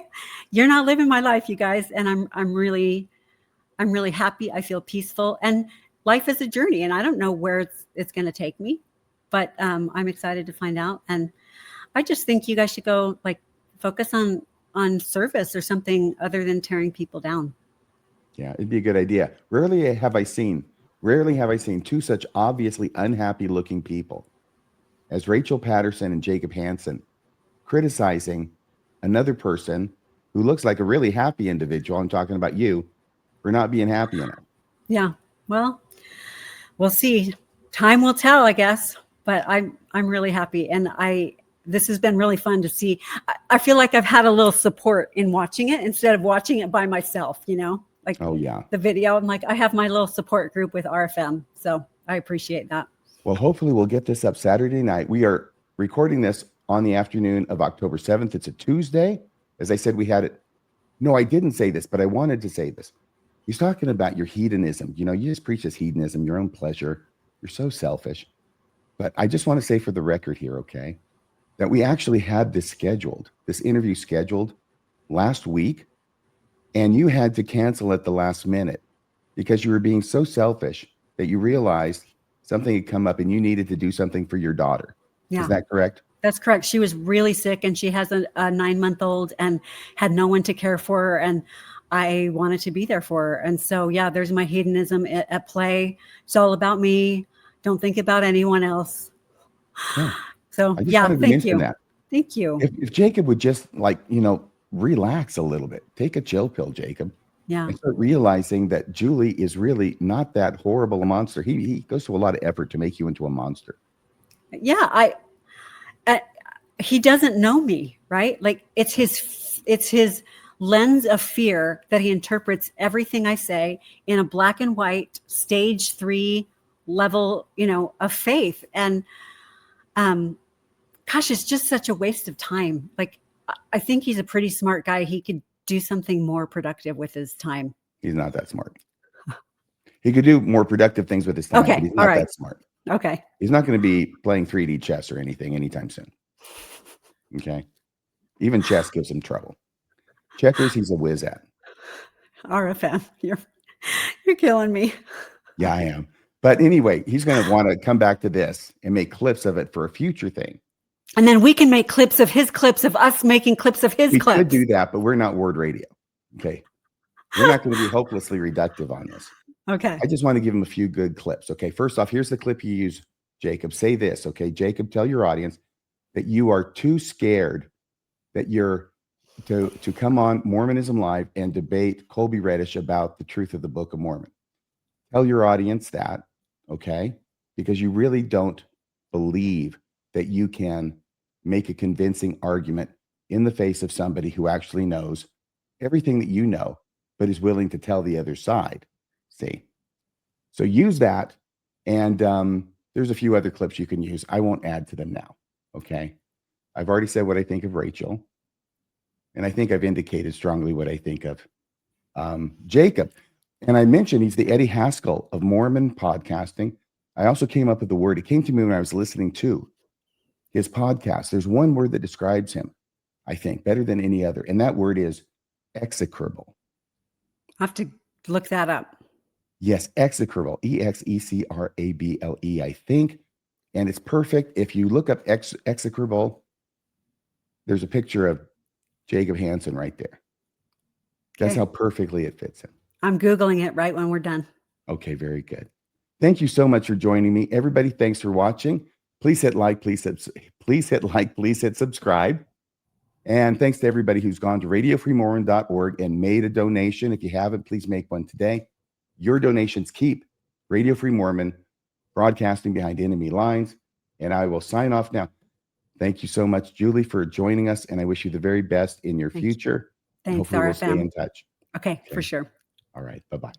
you're not living my life, you guys. And I'm really happy. I feel peaceful, and life is a journey, and I don't know where it's going to take me, but I'm excited to find out. And I just think you guys should go focus on service or something other than tearing people down. Yeah, it'd be a good idea. Rarely have I seen two such obviously unhappy looking people as Rachel Patterson and Jacob Hansen criticizing another person who looks like a really happy individual. I'm talking about you, for not being happy enough. Yeah. Well, we'll see. Time will tell, I guess, but I'm really happy. And this has been really fun to see. I feel like I've had a little support in watching it instead of watching it by myself, Oh yeah. The video. I'm like, I have my little support group with RFM. So I appreciate that. Well, hopefully we'll get this up Saturday night. We are recording this on the afternoon of October 7th. It's a Tuesday. As I said, we had it. No, I didn't say this, but I wanted to say this. He's talking about your hedonism. You just preach this hedonism, your own pleasure. You're so selfish. But I just want to say for the record here, okay, that we actually had this interview scheduled last week, and you had to cancel at the last minute because you were being so selfish that you realized something had come up and you needed to do something for your daughter. Yeah. Is that correct? That's correct. She was really sick, and she has a 9-month-old and had no one to care for her. And I wanted to be there for her. And so, yeah, there's my hedonism at play. It's all about me. Don't think about anyone else. Yeah. So, thank you. That. Thank you. If Jacob would just relax a little bit, take a chill pill, Jacob. Yeah. And start realizing that Julie is really not that horrible a monster. He goes to a lot of effort to make you into a monster. Yeah. He doesn't know me, right? Like it's his lens of fear that he interprets everything I say in a black and white stage 3 level, of faith. And, gosh, it's just such a waste of time. Like, I think he's a pretty smart guy. He could do something more productive with his time. He's not that smart. He could do more productive things with his time, okay. But he's not that smart. Okay. He's not going to be playing 3D chess or anything anytime soon. Okay. Even chess gives him trouble. Checkers, he's a whiz at. RFM, you're killing me. Yeah, I am. But anyway, he's going to want to come back to this and make clips of it for a future thing. And then we can make clips of his clips of us making clips of his clips. We could do that, but we're not Word Radio. Okay. We're not going to be hopelessly reductive on this. Okay. I just want to give him a few good clips. Okay. First off, here's the clip you use, Jacob. Say this. Okay. Jacob, tell your audience that you are too scared that you're to come on Mormonism Live and debate Colby Reddish about the truth of the Book of Mormon. Tell your audience that, okay? Because you really don't believe that you can make a convincing argument in the face of somebody who actually knows everything that you know, but is willing to tell the other side. See? So use that. And there's a few other clips you can use. I won't add to them now. Okay. I've already said what I think of Rachel. And I think I've indicated strongly what I think of Jacob. And I mentioned he's the Eddie Haskell of Mormon podcasting. I also came up with the word. It came to me when I was listening to his podcast. There's one word that describes him, I think, better than any other. And that word is execrable. I have to look that up. Yes, execrable. EXECRABLE, I think. And it's perfect. If you look up execrable, there's a picture of Jacob Hansen right there. That's how perfectly it fits him. I'm Googling it right when we're done. Okay, very good. Thank you so much for joining me. Everybody, thanks for watching. Please hit like, please hit subscribe. And thanks to everybody who's gone to radiofreemormon.org and made a donation. If you haven't, please make one today. Your donations keep Radio Free Mormon broadcasting behind enemy lines. And I will sign off now. Thank you so much, Julie, for joining us. And I wish you the very best in your future. Thanks, hopefully we'll stay in touch. Okay, for sure. All right. Bye-bye.